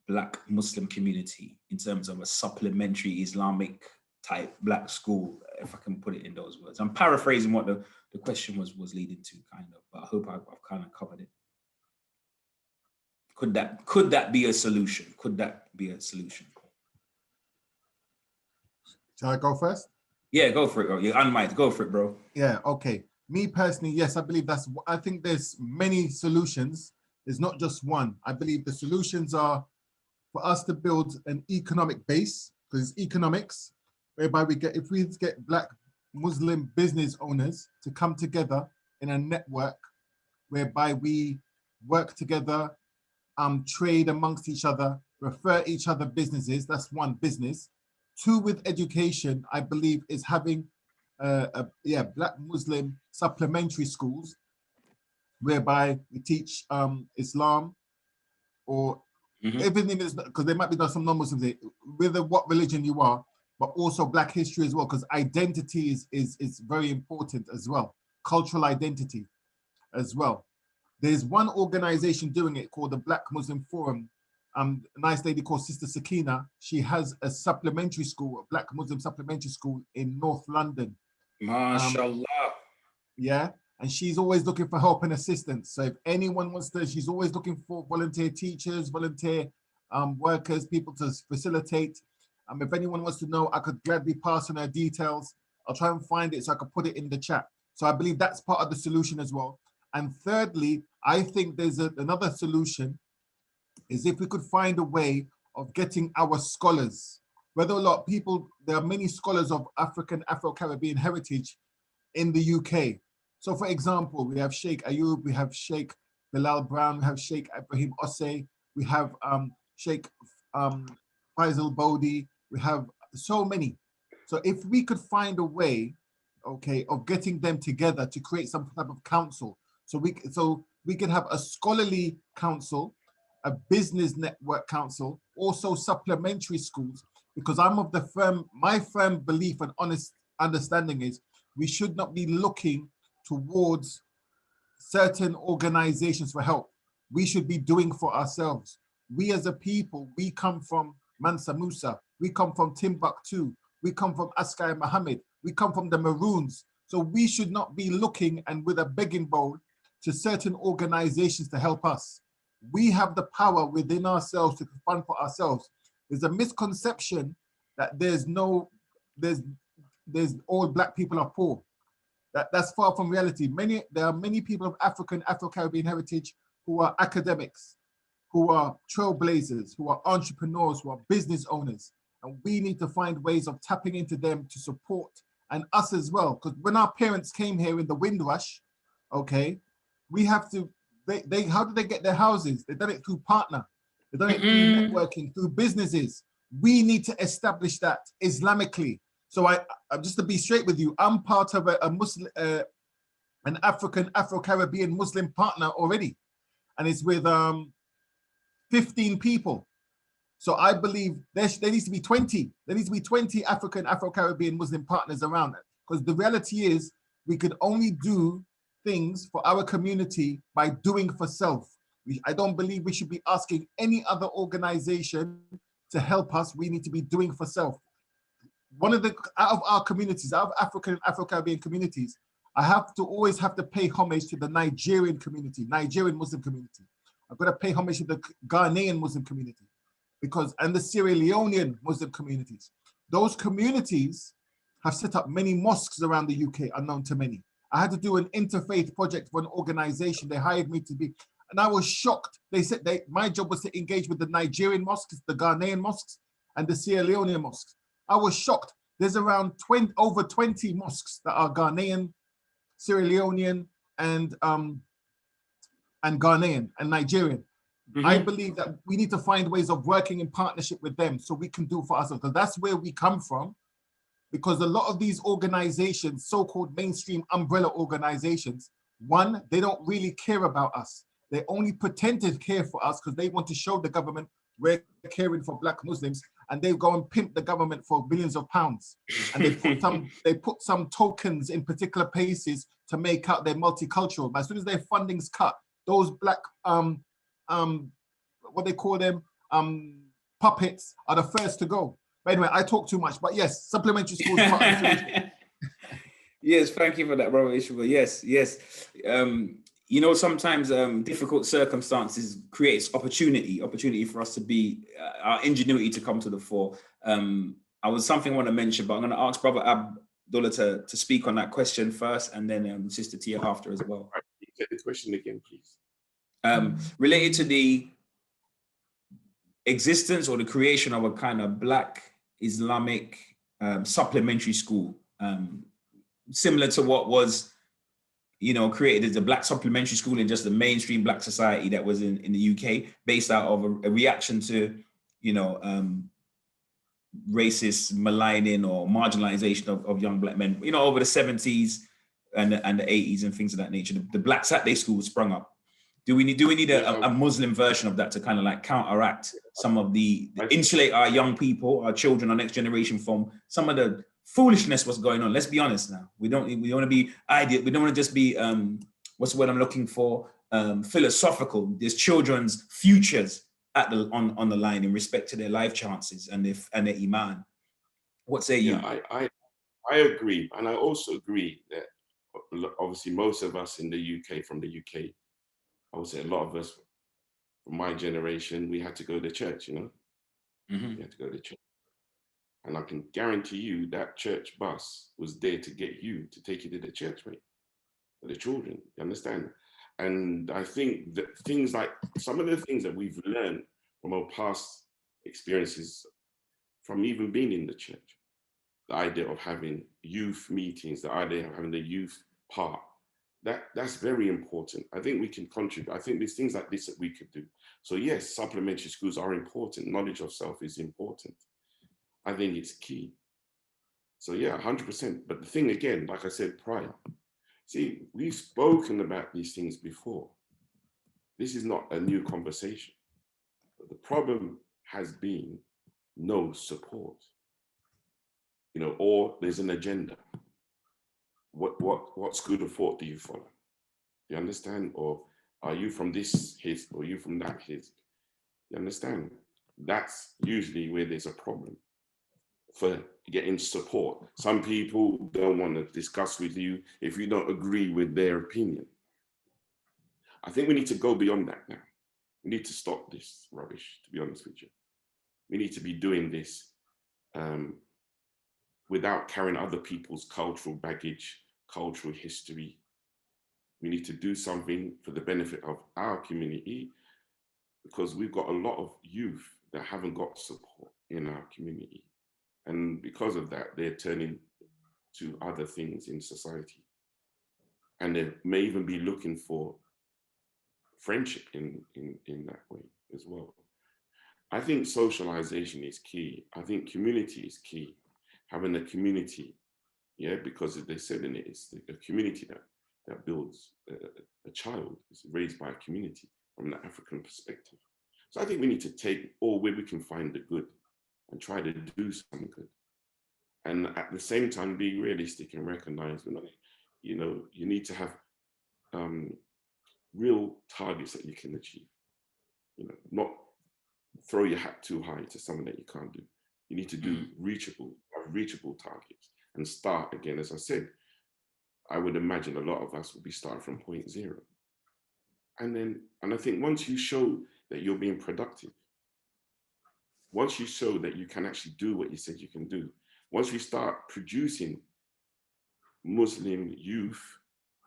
Black Muslim community in terms of a supplementary Islamic type Black school, if I can put it in those words? I'm paraphrasing what the question was leading to, kind of, but I hope I've kind of covered it. Could that be a solution? Could that be a solution? Shall I go first? Yeah, go for it, bro. You're unmiked. Go for it, bro. Yeah, okay. Me personally, yes, I believe I think there's many solutions. There's not just one. I believe the solutions are for us to build an economic base, because it's economics, whereby if we get Black Muslim business owners to come together in a network whereby we work together, trade amongst each other, refer each other businesses. That's one, business. Two, with education, I believe is having Black Muslim supplementary schools whereby we teach Islam or everything is, because there might be some non-Muslims, whether what religion you are, but also Black history as well, because identity is very important as well, cultural identity as well. There's one organization doing it called the Black Muslim Forum. A nice lady called Sister Sakina. She has a supplementary school, a Black Muslim supplementary school in North London. MashaAllah. Yeah, and she's always looking for help and assistance. So if anyone wants to, she's always looking for volunteer teachers, volunteer workers, people to facilitate. If anyone wants to know, I could gladly pass on her details. I'll try and find it so I could put it in the chat. So I believe that's part of the solution as well. And thirdly, I think there's another solution, is if we could find a way of getting our scholars, whether a lot of people, there are many scholars of African, Afro-Caribbean heritage in the UK. So for example, we have Sheikh Ayub, we have Sheikh Bilal Brown, we have Sheikh Ibrahim Osseh, we have Sheikh Faisal Bodi, we have so many. So if we could find a way, okay, of getting them together to create some type of council, so we could have a scholarly council a business network council, also supplementary schools, because I'm of the my firm belief and honest understanding is we should not be looking towards certain organizations for help. We should be doing for ourselves. We as a people, we come from Mansa Musa, we come from Timbuktu, we come from Askai Muhammad, we come from the Maroons. So we should not be looking and with a begging bowl to certain organizations to help us. We have the power within ourselves to fund for ourselves. There's a misconception that there's all Black people are poor. That's far from reality. There are many people of African, Afro-Caribbean heritage who are academics, who are trailblazers, who are entrepreneurs, who are business owners. And we need to find ways of tapping into them to support, and us as well. Because when our parents came here in the Windrush, okay, we have to, how did they get their houses? They've done it through partner. They've done it through networking, through businesses. We need to establish that Islamically. So I'm just to be straight with you, I'm part of a Muslim, an African, Afro-Caribbean Muslim partner already. And it's with 15 people. So I believe there needs to be 20. There needs to be 20 African, Afro-Caribbean Muslim partners around it. Because the reality is we could only do things for our community by doing for self. I don't believe we should be asking any other organization to help us. We need to be doing for self. Out of our communities, out of African and Afro-Caribbean communities, I always have to pay homage to the Nigerian community, Nigerian Muslim community. I've got to pay homage to the Ghanaian Muslim community, and the Sierra Leonean Muslim communities. Those communities have set up many mosques around the UK, unknown to many. I had to do an interfaith project for an organization. They hired me to be, and I was shocked. They said my job was to engage with the Nigerian mosques, the Ghanaian mosques, and the Sierra Leonean mosques. I was shocked. There's around over 20 mosques that are Ghanaian, Sierra Leonean, and Ghanaian and Nigerian. I believe that we need to find ways of working in partnership with them so we can do for ourselves, because that's where we come from. Because a lot of these organizations, so-called mainstream umbrella organizations, one, they don't really care about us. They only pretend to care for us because they want to show the government we're caring for Black Muslims, and they go and pimp the government for billions of pounds. And they put some tokens in particular places to make out they're multicultural. But as soon as their funding's cut, those Black what they call them, puppets are the first to go. But anyway, I talk too much, but yes, supplementary schools. Yes, thank you for that, brother Ishmael. Yes. You know, sometimes difficult circumstances creates opportunity for us to be, our ingenuity to come to the fore. Something I want to mention, but I'm going to ask Brother Abdullah to speak on that question first, and then Sister Tia after as well. Can you take the question again, please? Related to the existence or the creation of a kind of Black Islamic supplementary school, similar to what was, created as a Black supplementary school in just the mainstream Black society that was in the UK, based out of a reaction to, racist maligning or marginalization of young Black men, over the 70s and the 80s and things of that nature. The Black Saturday school sprung up. Do we need a Muslim version of that to kind of like counteract some of insulate our young people, our children, our next generation from some of the foolishness what's going on? Let's be honest now. We want to be ideal. We don't want to just be what's the word I'm looking for? Philosophical. There's children's futures on the line in respect to their life chances and their iman. What say you? I agree, and I also agree that obviously most of us in the UK, from the UK, I would say a lot of us from my generation, we had to go to church, We had to go to church. And I can guarantee you that church bus was there to get you, to take you to the church, mate, for the children, you understand? And I think that some of the things that we've learned from our past experiences, from even being in the church, the idea of having youth meetings, the idea of having the youth part, that's very important. I think we can contribute. I think there's things like this that we could do. So yes, supplementary schools are important. Knowledge of self is important. I think it's key. So yeah, 100%. But the thing again, like I said prior, see, we've spoken about these things before. This is not a new conversation. But the problem has been no support, you know, or there's an agenda. What school of thought do you follow? Do you understand? Or are you from this his, or you from that his? You understand? That's usually where there's a problem for getting support. Some people don't want to discuss with you if you don't agree with their opinion. I think we need to go beyond that now. We need to stop this rubbish, to be honest with you. We need to be doing this without carrying other people's cultural baggage, cultural history. We need to do something for the benefit of our community, because we've got a lot of youth that haven't got support in our community. And because of that, they're turning to other things in society. And they may even be looking for friendship in that way as well. I think socialization is key. I think community is key. Having a community, yeah, because they said in it, it's a community that builds a child, is raised by a community from the African perspective. So I think we need to take all where we can find the good and try to do some good. And at the same time, be realistic and recognize, you know, you need to have real targets that you can achieve. You know, not throw your hat too high to something that you can't do. You need to do reachable targets and start again. As I said, I would imagine a lot of us will be starting from point zero. And I think once you show that you're being productive, once you show that you can actually do what you said you can do, once we start producing Muslim youth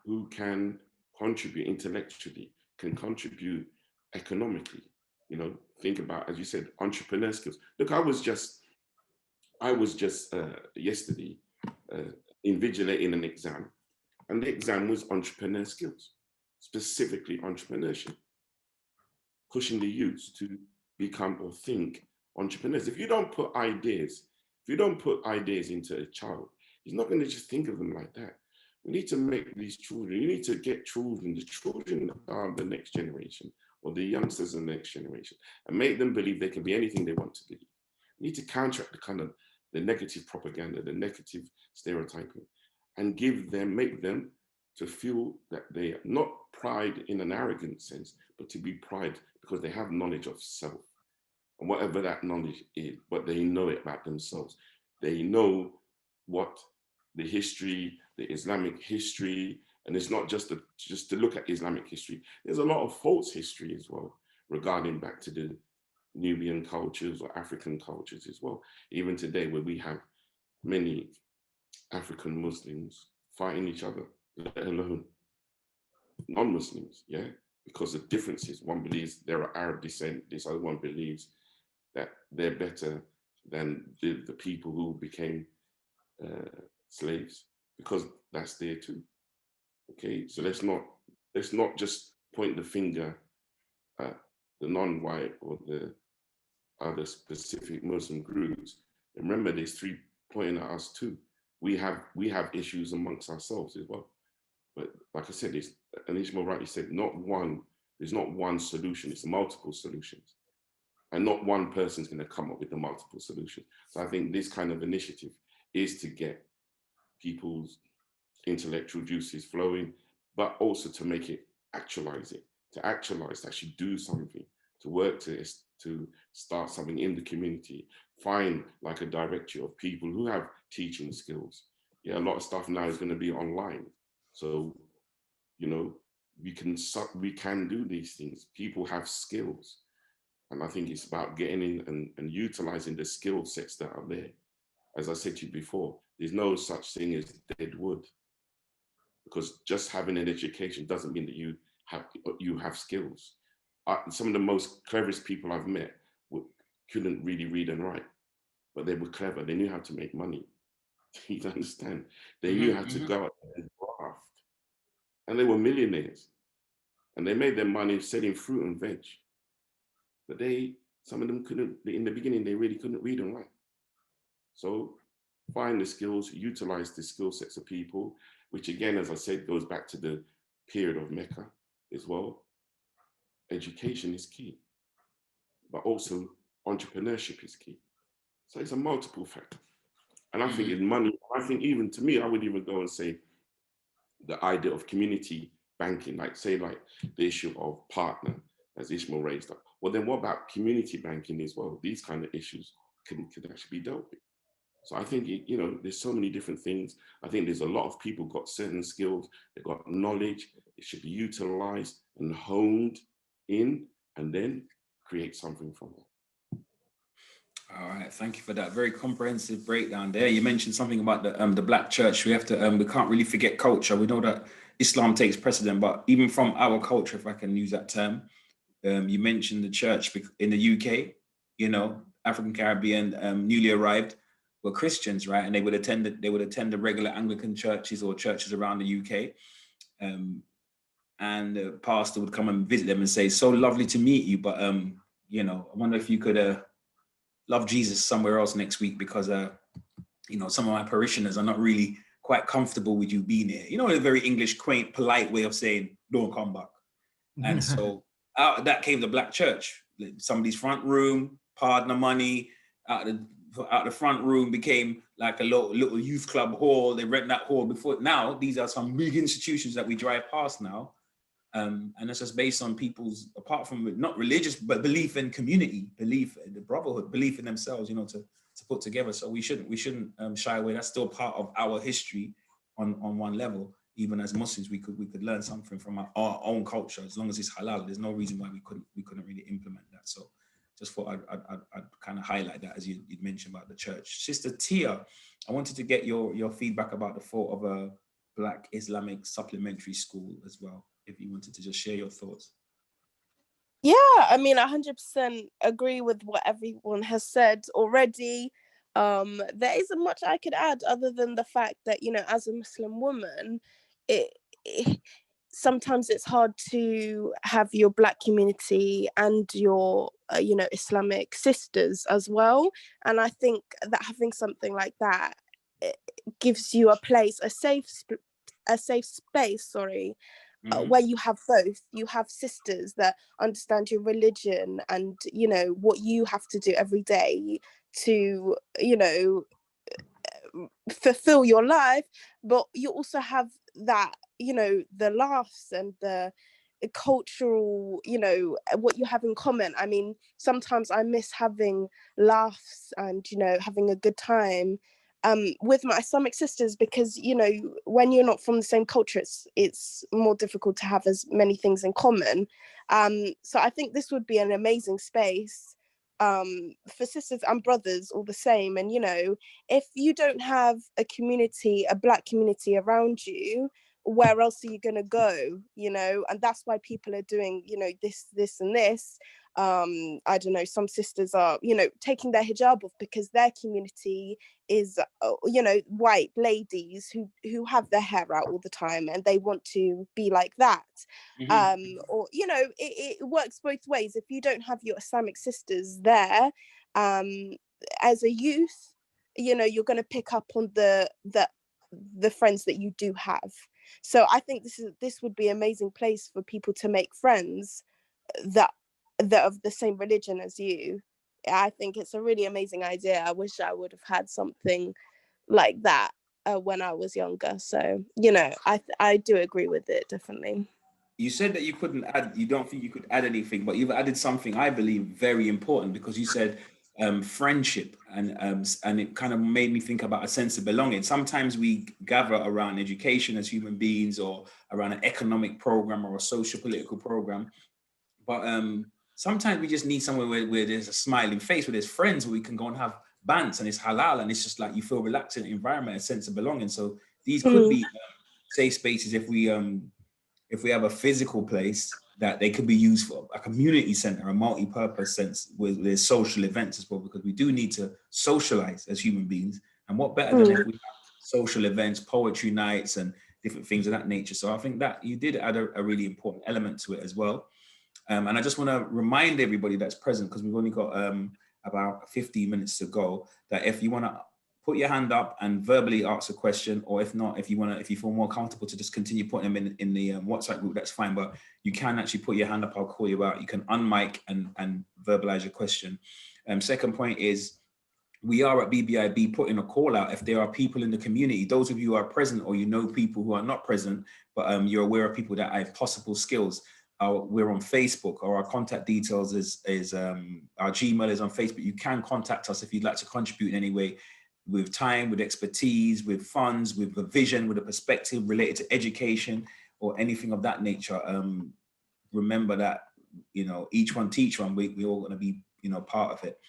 who can contribute intellectually, can contribute economically, you know, think about, as you said, entrepreneur skills. Look, I was just yesterday invigilating an exam, and the exam was entrepreneur skills, specifically entrepreneurship, pushing the youth to become or think entrepreneurs. If you don't put ideas into a child, he's not going to just think of them like that. We need to make these children, you need to get children, the children are the next generation, or the youngsters in the next generation, and make them believe they can be anything they want to be. We need to counteract the kind of the negative propaganda, the negative stereotyping, and make them to feel that they are not pride in an arrogant sense, but to be pride because they have knowledge of self. And whatever that knowledge is, but they know it about themselves. They know what the history, the Islamic history, and it's not just to look at Islamic history. There's a lot of false history as well, regarding back to the Nubian cultures or African cultures as well. Even today, where we have many African Muslims fighting each other, let alone non-Muslims, yeah? Because of differences. One believes they're of Arab descent, this other one believes that they're better than the people who became slaves, because that's there too. Okay, so let's not just point the finger at the non-white or the other specific Muslim groups. Remember, there's three pointing at us too. We have issues amongst ourselves as well. But like I said, and Ishmael rightly said, there's not one solution, it's multiple solutions. And not one person's going to come up with the multiple solutions. So I think this kind of initiative is to get people's intellectual juices flowing, but also to make it, to actually do something, to work to start something in the community, find like a directory of people who have teaching skills. Yeah, a lot of stuff now is going to be online. So, you know, we can do these things. People have skills. And I think it's about getting in and utilizing the skill sets that are there. As I said to you before, there's no such thing as dead wood, because just having an education doesn't mean that you have skills. Some of the most cleverest people I've met couldn't really read and write, but they were clever. They knew how to make money. You understand? They knew how to go out and graft. And they were millionaires. And they made their money selling fruit and veg. But some of them couldn't, in the beginning, they really couldn't read and write. So find the skills, utilize the skill sets of people, which again, as I said, goes back to the period of Mecca as well. Education is key. but also entrepreneurship is key. So it's a multiple factor. And I think in money, I think even to me, I would even go and say the idea of community banking, like say like the issue of partner, as Ishmael raised up. Well, then what about community banking as well? These kind of issues can actually be dealt with. So I think, you know, there's so many different things. I think there's a lot of people got certain skills, they've got knowledge, it should be utilized and honed in, and then create something from it. All right, thank you for that very comprehensive breakdown there. You mentioned something about the Black church. We have to we can't really forget culture. We know that Islam takes precedent, but even from our culture, if I can use that term, you mentioned the church in the UK. You know, African Caribbean, newly arrived, were Christians, right? And they would attend the regular Anglican churches or churches around the UK. And the pastor would come and visit them and say, "So lovely to meet you, but you know, I wonder if you could love Jesus somewhere else next week, because you know, some of my parishioners are not really quite comfortable with you being here." You know, a very English, quaint, polite way of saying, "Don't come back." And so out of that came the Black church. Somebody's front room, partner money, out the front room became like a little youth club hall. They rent that hall before. Now these are some big institutions that we drive past now. And it's just based on people's, apart from not religious, but belief in community, belief in the brotherhood, belief in themselves, you know, to put together. So we shouldn't shy away. That's still part of our history on one level. Even as Muslims, we could learn something from our own culture. As long as it's halal, there's no reason why we couldn't really implement that. So just thought I'd kind of highlight that, as you'd mentioned about the church. Sister Tia, I wanted to get your feedback about the thought of a Black Islamic supplementary school as well, if you wanted to just share your thoughts. Yeah, I mean, 100% agree with what everyone has said already. There isn't much I could add other than the fact that, you know, as a Muslim woman, sometimes it's hard to have your Black community and your, you know, Islamic sisters as well. And I think that having something like that, it gives you a place, a safe space, where you have both. You have sisters that understand your religion and, you know, what you have to do every day to, you know, fulfill your life, but you also have that, you know, the laughs and the cultural, you know, what you have in common. I mean, sometimes I miss having laughs and, you know, having a good time with my Islamic sisters, because, you know, when you're not from the same culture, it's more difficult to have as many things in common. So I think this would be an amazing space for sisters and brothers all the same. And, you know, if you don't have a community, a Black community around you, where else are you going to go, you know? And that's why people are doing, you know, this and this. I don't know, some sisters are, you know, taking their hijab off because their community is, you know, white ladies who have their hair out all the time and they want to be like that. Or, you know, it works both ways. If you don't have your Islamic sisters there, as a youth, you know, you're going to pick up on the friends that you do have. So I think this would be an amazing place for people to make friends that of the same religion as you. I think it's a really amazing idea. I wish I would have had something like that when I was younger. So, you know, I do agree with it, definitely. You said that you don't think you could add anything, but you've added something I believe very important, because you said friendship, and it kind of made me think about a sense of belonging. Sometimes we gather around education as human beings, or around an economic program or a social political program, but sometimes we just need somewhere where there's a smiling face, where there's friends, where we can go and have bants, and it's halal, and it's just like you feel relaxed in the environment, a sense of belonging. So these could be safe spaces if we have a physical place that they could be used for a community center, a multi-purpose sense, with there's social events as well, because we do need to socialize as human beings. And what better than if we have social events, poetry nights, and different things of that nature. So I think that you did add a really important element to it as well. And I just want to remind everybody that's present, because we've only got about 15 minutes to go, that if you want to put your hand up and verbally ask a question, or if not, if you feel more comfortable to just continue putting them in the WhatsApp group, that's fine. But you can actually put your hand up. I'll call you out. You can unmic and verbalize your question. Second point is, we are at BBIB putting a call out if there are people in the community, those of you who are present, or you know people who are not present, but you're aware of people that have possible skills. We're on Facebook, or our contact details is our Gmail is on Facebook. You can contact us if you'd like to contribute in any way, with time, with expertise, with funds, with a vision, with a perspective related to education or anything of that nature. Remember that, each one teach one. We all going to be, part of it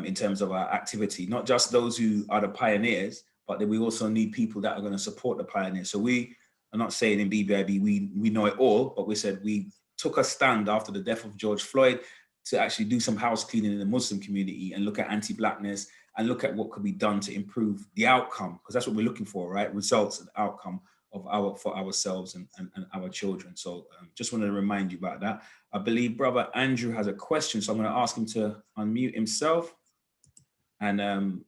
in terms of our activity. Not just those who are the pioneers, but then we also need people that are going to support the pioneers. So we are not saying in BBIB we know it all, but we said we took a stand after the death of George Floyd to actually do some house cleaning in the Muslim community and look at anti-Blackness and look at what could be done to improve the outcome, because that's what we're looking for, right? Results and outcome for ourselves and our children. So just wanted to remind you about that. I believe Brother Andrew has a question, so I'm going to ask him to unmute himself and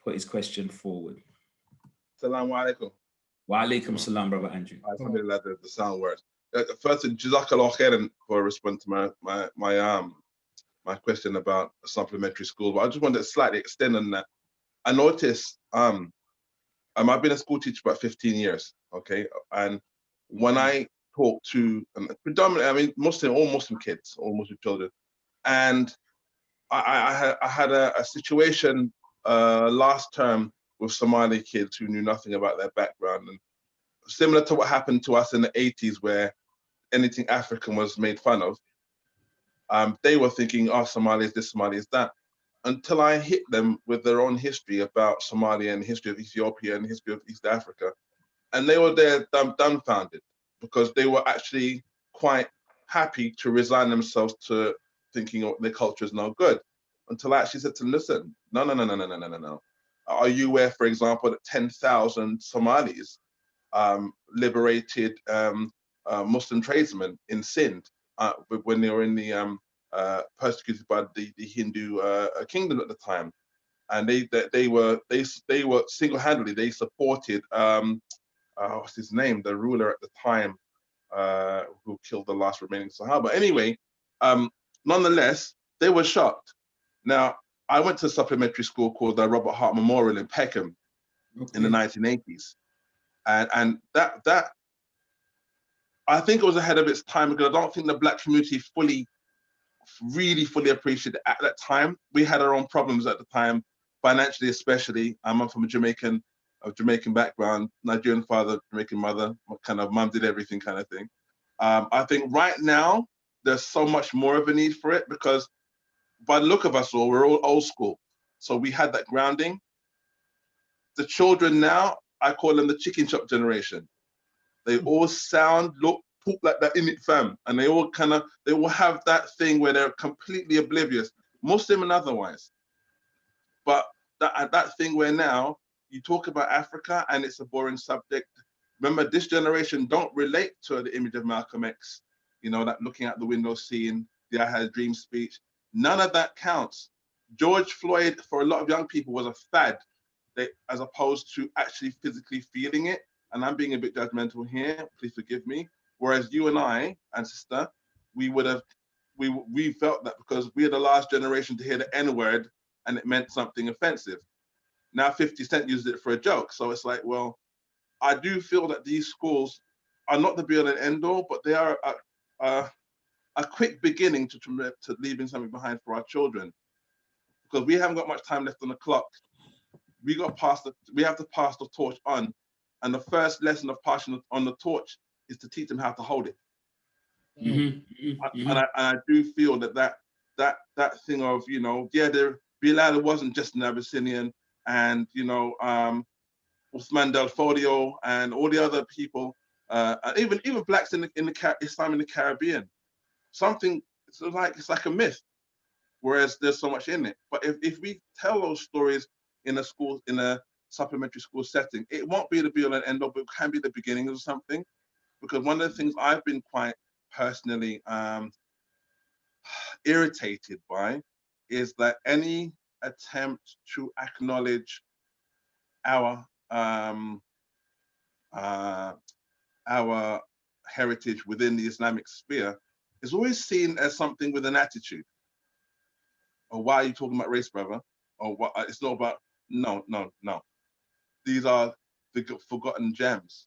put his question forward. Assalamu alaikum. Wa alaikum salam, Brother Andrew. Alhamdulillah, the sound works. First, Jazakallah khairan for a response to my question about a supplementary school. But I just wanted to slightly extend on that. I noticed I've been a school teacher for about 15 years, okay? And when I talk to predominantly, all Muslim kids, all Muslim children, and I had a situation last term with Somali kids who knew nothing about their background, and similar to what happened to us in the 80s, where anything African was made fun of. They were thinking, oh, Somali is this, Somali is that, until I hit them with their own history about Somalia and history of Ethiopia and history of East Africa. And they were there dumbfounded, because they were actually quite happy to resign themselves to thinking their culture is no good, until I actually said to them, listen, no. Are you aware, for example, that 10,000 Somalis liberated Muslim tradesmen in Sindh when they were in the persecuted by the Hindu kingdom at the time, and they were single-handedly, they supported what's his name, the ruler at the time who killed the last remaining Sahaba. Anyway, nonetheless, they were shocked. Now, I went to a supplementary school called the Robert Hart Memorial in Peckham in the 1980s, and that I think it was ahead of its time, because I don't think the Black community really fully appreciated it at that time. We had our own problems at the time, financially especially. I'm from a Jamaican background, Nigerian father, Jamaican mother, kind of mum did everything kind of thing. I think right now, there's so much more of a need for it, because by the look of us all, we're all old school. So we had that grounding. The children now, I call them the chicken chop generation. They all sound, look, talk like that in it fam. And they all have that thing where they're completely oblivious, Muslim and otherwise. But that thing where now you talk about Africa and it's a boring subject. Remember, this generation don't relate to the image of Malcolm X, that looking out the window scene, the I Had a Dream speech. None of that counts. George Floyd, for a lot of young people, was a fad, as opposed to actually physically feeling it. And I'm being a bit judgmental here, please forgive me. Whereas you and I, and sister, we felt that because we are the last generation to hear the N-word and it meant something offensive. Now 50 Cent used it for a joke. So it's like, well, I do feel that these schools are not the be-all and end-all, but they are a quick beginning to leaving something behind for our children. Because we haven't got much time left on the clock. We have to pass the torch on. And the first lesson of passing on the torch is to teach them how to hold it. And I do feel that thing of, Bilal wasn't just an Abyssinian, and Uthman Del Folio and all the other people, even blacks in Islam in the Caribbean. It's like a myth, whereas there's so much in it. But if we tell those stories in a supplementary school setting, it won't be the be all and end all, but it can be the beginning of something. Because one of the things I've been quite personally irritated by is that any attempt to acknowledge our heritage within the Islamic sphere is always seen as something with an attitude. Or why are you talking about race, brother? Or what? It's not about, no. These are the forgotten gems.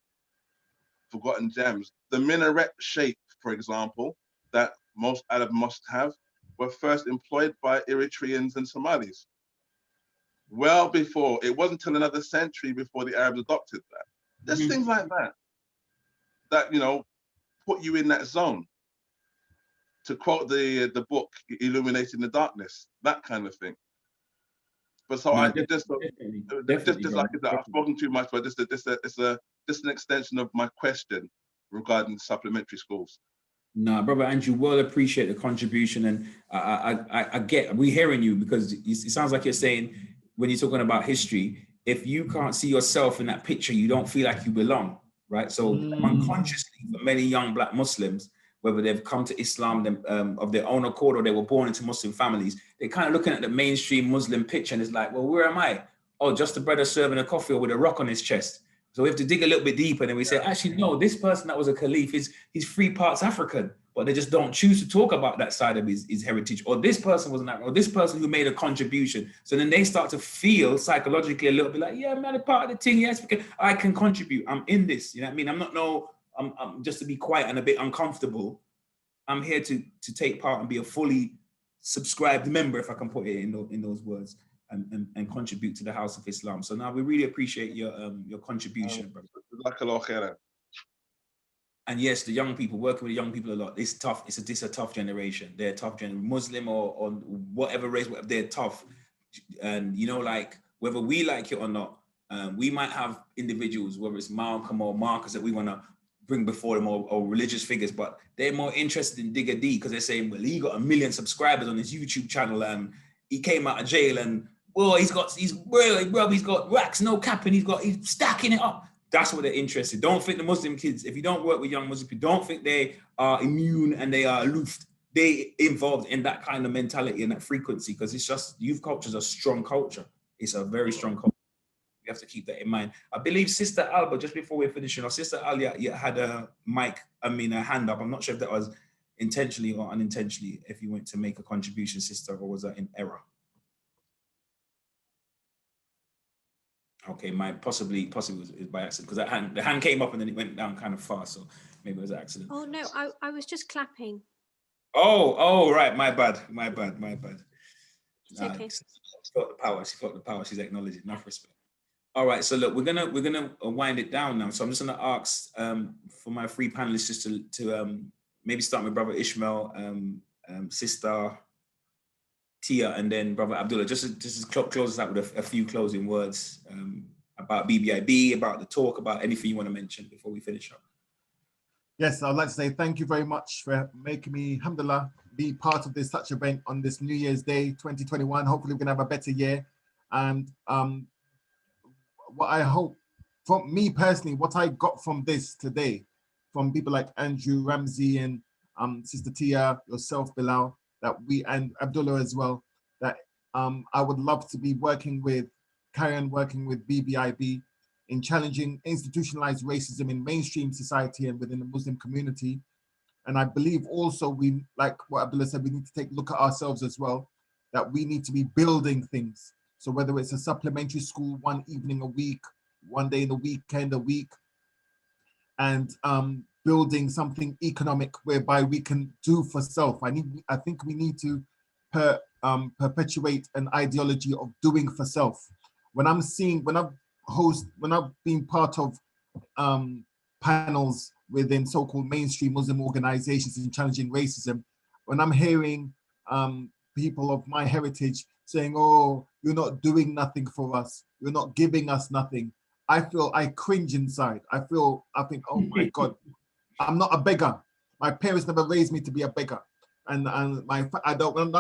Forgotten gems. The minaret shape, for example, that most Arab mosques have, were first employed by Eritreans and Somalis. Well before, it wasn't until another century before the Arabs adopted that. There's things like that, you know, put you in that zone. To quote the book, Illuminating the Darkness, that kind of thing. But so I just like I've spoken too much, but it's just an extension of my question regarding supplementary schools. No, brother Andrew, well appreciate the contribution, and we're hearing you, because it sounds like you're saying, when you're talking about history, if you can't see yourself in that picture, you don't feel like you belong, right? So unconsciously, for many young Black Muslims, whether they've come to Islam of their own accord or they were born into Muslim families, they're kind of looking at the mainstream Muslim picture and it's like, well, where am I? Oh, just a brother serving a coffee or with a rock on his chest. So we have to dig a little bit deeper, and then we say, actually, no, this person that was a caliph, he's 3 parts African, but they just don't choose to talk about that side of his heritage. Or this person was an African, or this person who made a contribution. So then they start to feel psychologically a little bit like, yeah, man, a part of the thing, yes, because I can contribute. I'm in this, you know what I mean? I'm just to be quiet and a bit uncomfortable. I'm here to take part and be a fully subscribed member, if I can put it in those words. And contribute to the House of Islam. So now we really appreciate your contribution, brother. And yes, the young people, working with the young people a lot, it's tough. It's a tough generation. They're a tough generation, Muslim or whatever race, they're tough. And you know, like whether we like it or not, we might have individuals, whether it's Malcolm or Marcus, that we want to bring before them, or religious figures, but they're more interested in Digger D because they're saying, well, he got 1 million subscribers on his YouTube channel and he came out of jail and well, he's got racks, no capping, he's stacking it up. That's what they're interested. Don't think the Muslim kids, if you don't work with young Muslim people, don't think they are immune and they are aloof. They involved in that kind of mentality and that frequency, because it's just, youth culture is a strong culture. It's a very strong culture. We have to keep that in mind. I believe Sister Alba, just before we're finishing, Sister Alia had a hand up. I'm not sure if that was intentionally or unintentionally, if you went to make a contribution, sister, or was that in error? Okay, possibly was by accident, because the hand came up and then it went down kind of fast, so maybe it was an accident. Oh no, I was just clapping. Oh right, my bad. It's okay. She felt the power. She's acknowledged it. Enough respect. All right, so look, we're gonna wind it down now. So I'm just gonna ask for my 3 panelists just to maybe start with Brother Ishmael, Sister Tia, and then Brother Abdullah, just to close us out with a few closing words about BBIB, about the talk, about anything you want to mention before we finish up. Yes, I'd like to say thank you very much for making me, alhamdulillah, be part of this such event on this New Year's Day 2021. Hopefully we're gonna have a better year. And what I hope, from me personally, what I got from this today, from people like Andrew, Ramsey, and Sister Tia, yourself, Bilal, and Abdullah as well, that I would love to be carry on working with BBIB in challenging institutionalized racism in mainstream society and within the Muslim community. And I believe also we, like what Abdullah said, we need to take a look at ourselves as well, that we need to be building things. So whether it's a supplementary school, 1 evening a week, 1 day in the weekend a week, and building something economic whereby we can do for self. I think we need to perpetuate an ideology of doing for self. When I've been part of panels within so-called mainstream Muslim organizations in challenging racism, when I'm hearing people of my heritage saying, oh, you're not doing nothing for us, you're not giving us nothing, I cringe inside. I think, oh my God, I'm not a beggar. My parents never raised me to be a beggar. And none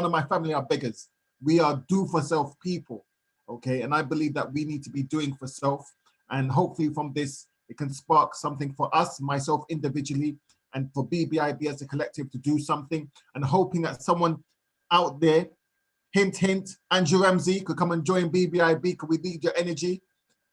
of my family are beggars. We are do for self people, okay? And I believe that we need to be doing for self. And hopefully from this, it can spark something for us, myself individually, and for BBIB as a collective to do something, and hoping that someone out there, hint, Andrew Ramsey, could come and join BBIB. Could we need your energy?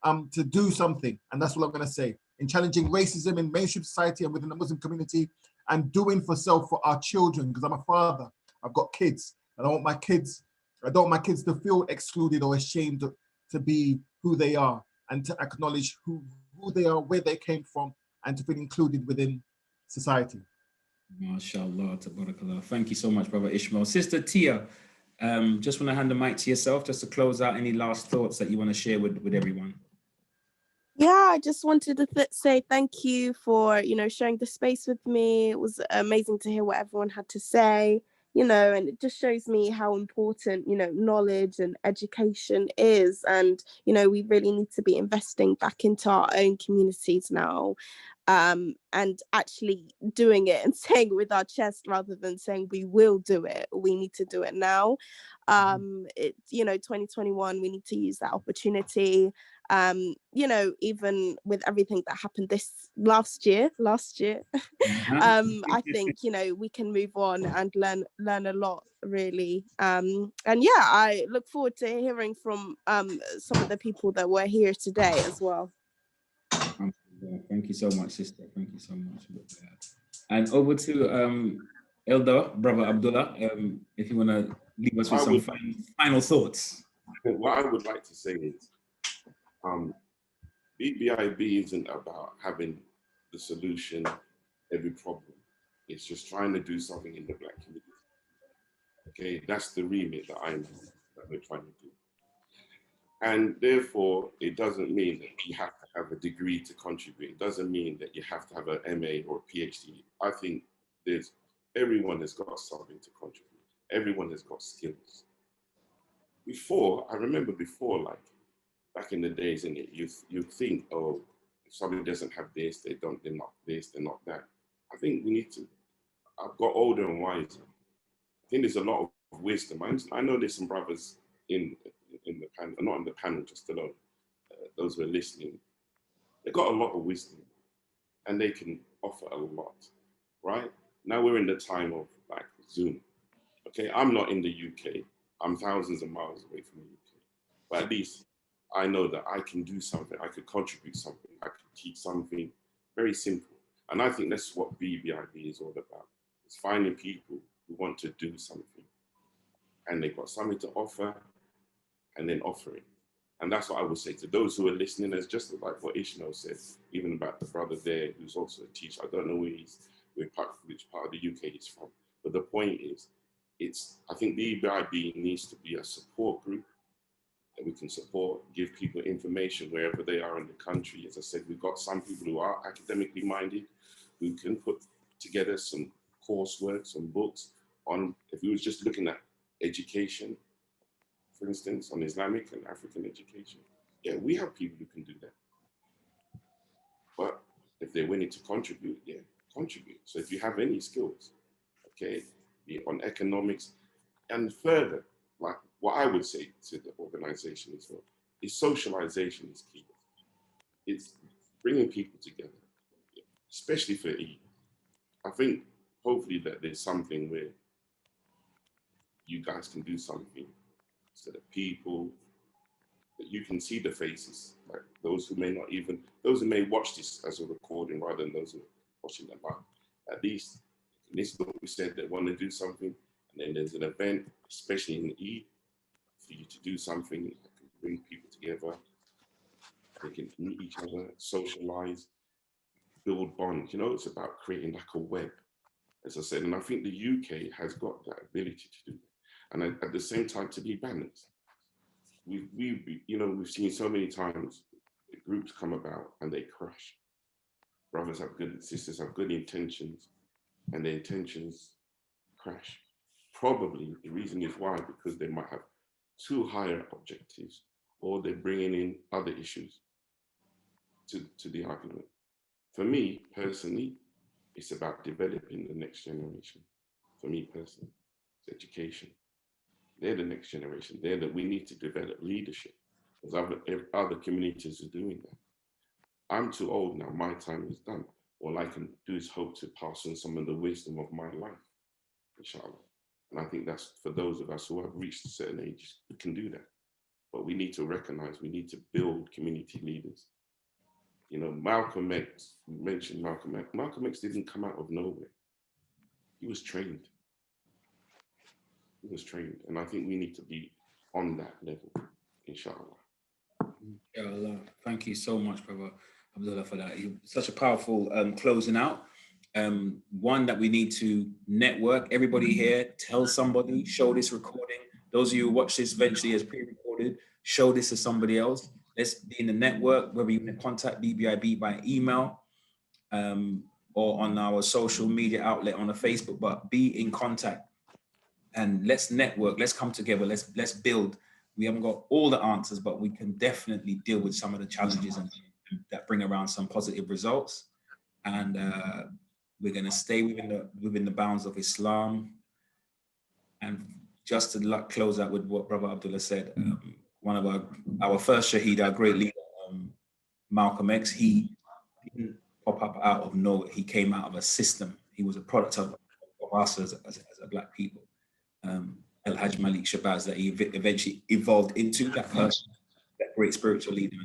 to do something. And that's what I'm going to say. In challenging racism in mainstream society and within the Muslim community, and doing for self for our children, because I'm a father, I've got kids, and I don't want my kids to feel excluded or ashamed to be who they are, and to acknowledge who they are, where they came from, and to feel included within society. MashaAllah, tabarakallah. Thank you so much, Brother Ishmael. Sister Tia, just want to hand the mic to yourself, just to close out any last thoughts that you want to share with everyone. Yeah, I just wanted to say thank you for, sharing the space with me. It was amazing to hear what everyone had to say, and it just shows me how important, knowledge and education is. And, we really need to be investing back into our own communities now, and actually doing it and saying it with our chest rather than saying we will do it. We need to do it now. 2021, we need to use that opportunity. Even with everything that happened this last year, I think, we can move on and learn a lot, really. And yeah, I look forward to hearing from some of the people that were here today as well. Thank you so much, sister. Thank you so much. And over to Elder, Brother Abdullah, if you want to leave us with some final thoughts. What I would like to say is, BBIB isn't about having the solution every problem. It's just trying to do something in the Black community. Okay, that's the remit that we're trying to do. And therefore, it doesn't mean that you have to have a degree to contribute. It doesn't mean that you have to have an MA or a PhD. I think everyone has got something to contribute. Everyone has got skills. I remember before, like back in the days, and you think, oh, if somebody doesn't have this, they're not this, they're not that. I think I've got older and wiser. I think there's a lot of wisdom. I know there's some brothers in the panel, not in the panel, just alone, those who are listening. They've got a lot of wisdom and they can offer a lot, right? Now we're in the time of like Zoom. Okay, I'm not in the UK. I'm thousands of miles away from the UK. But at least I know that I can do something. I could contribute something. I could teach something very simple. And I think that's what BBIB is all about. It's finding people who want to do something and they've got something to offer and then offering. And that's what I would say to those who are listening. It's just like what Ishmael said, even about the brother there who's also a teacher. I don't know which part of the UK he's from. But the point is, I think BBIB needs to be a support group that we can support, give people information wherever they are in the country. As I said, we've got some people who are academically minded, who can put together some coursework, some books on, if we was just looking at education, for instance, on Islamic and African education. Yeah, we have people who can do that. But if they're willing to contribute, yeah, contribute. So if you have any skills, okay, be it on economics, and further, like what I would say to the organization as well, is socialization is key. It's bringing people together, especially for Eid. I think hopefully that there's something where you guys can do something so that people, that you can see the faces, like those who may watch this as a recording rather than those who are watching them live. At least, this is what we said, they want to do something, and then there's an event, especially in Eid, for you to do something that can bring people together. They can meet each other, socialize, build bonds. It's about creating like a web, as I said, and I think the UK has got that ability to do that. And at the same time, to be balanced. We've seen so many times groups come about and they crash. Sisters have good intentions, and their intentions crash. Probably the reason is why, because they might have too higher objectives, or they're bringing in other issues to the argument. For me personally, it's about developing the next generation. For me personally, it's education. They're the next generation. We need to develop leadership, because other communities are doing that. I'm too old now. My time is done. All I can do is hope to pass on some of the wisdom of my life, inshallah. And I think that's for those of us who have reached a certain age, we can do that. but we need to recognize, we need to build community leaders. You know, Malcolm X, we mentioned Malcolm X. Malcolm X didn't come out of nowhere. He was trained. He was trained. And I think we need to be on that level, inshallah. Inshallah. Thank you so much, Brother Abdullah, for that. Such a powerful closing out. One that we need to network. Everybody here, tell somebody, show this recording. Those of you who watch this eventually as pre-recorded, show this to somebody else. Let's be in the network, whether you can contact BBIB by email or on our social media outlet on the Facebook, but be in contact and let's network, let's come together, let's build. We haven't got all the answers, but we can definitely deal with some of the challenges and that bring around some positive results. And we're going to stay within the bounds of Islam. And just to close out with what Brother Abdullah said, one of our first Shaheed, our great leader, Malcolm X, he didn't pop up out of nowhere. He came out of a system. He was a product of us as a Black people. El Hajj Malik Shabazz, that he eventually evolved into that person, that great spiritual leader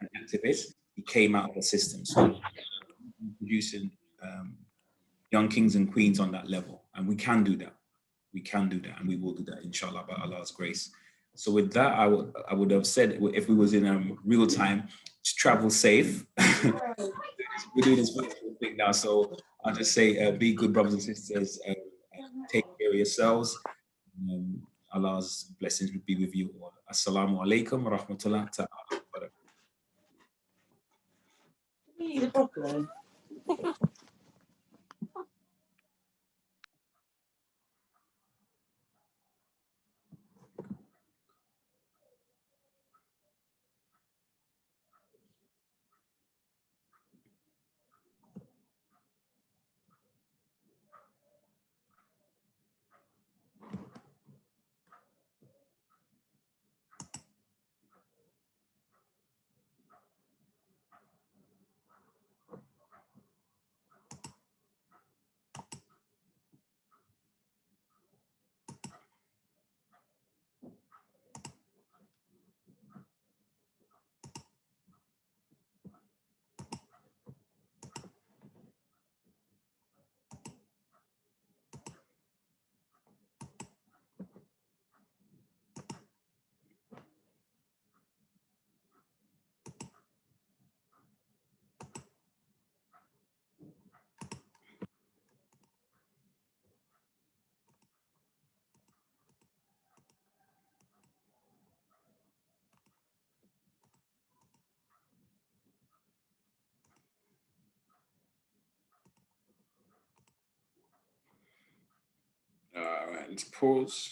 and activist. He came out of a system. So producing young kings and queens on that level. And we can do that. We can do that, and we will do that, inshallah, by Allah's grace. So with that, I would have said, if we was in real time, travel safe. We're doing this virtual thing now, so I'll just say, be good brothers and sisters, take care of yourselves. Allah's blessings will be with you all. Assalamu alaikum wa rahmatullah ta'ala wa barakatuh. All right, let's pause.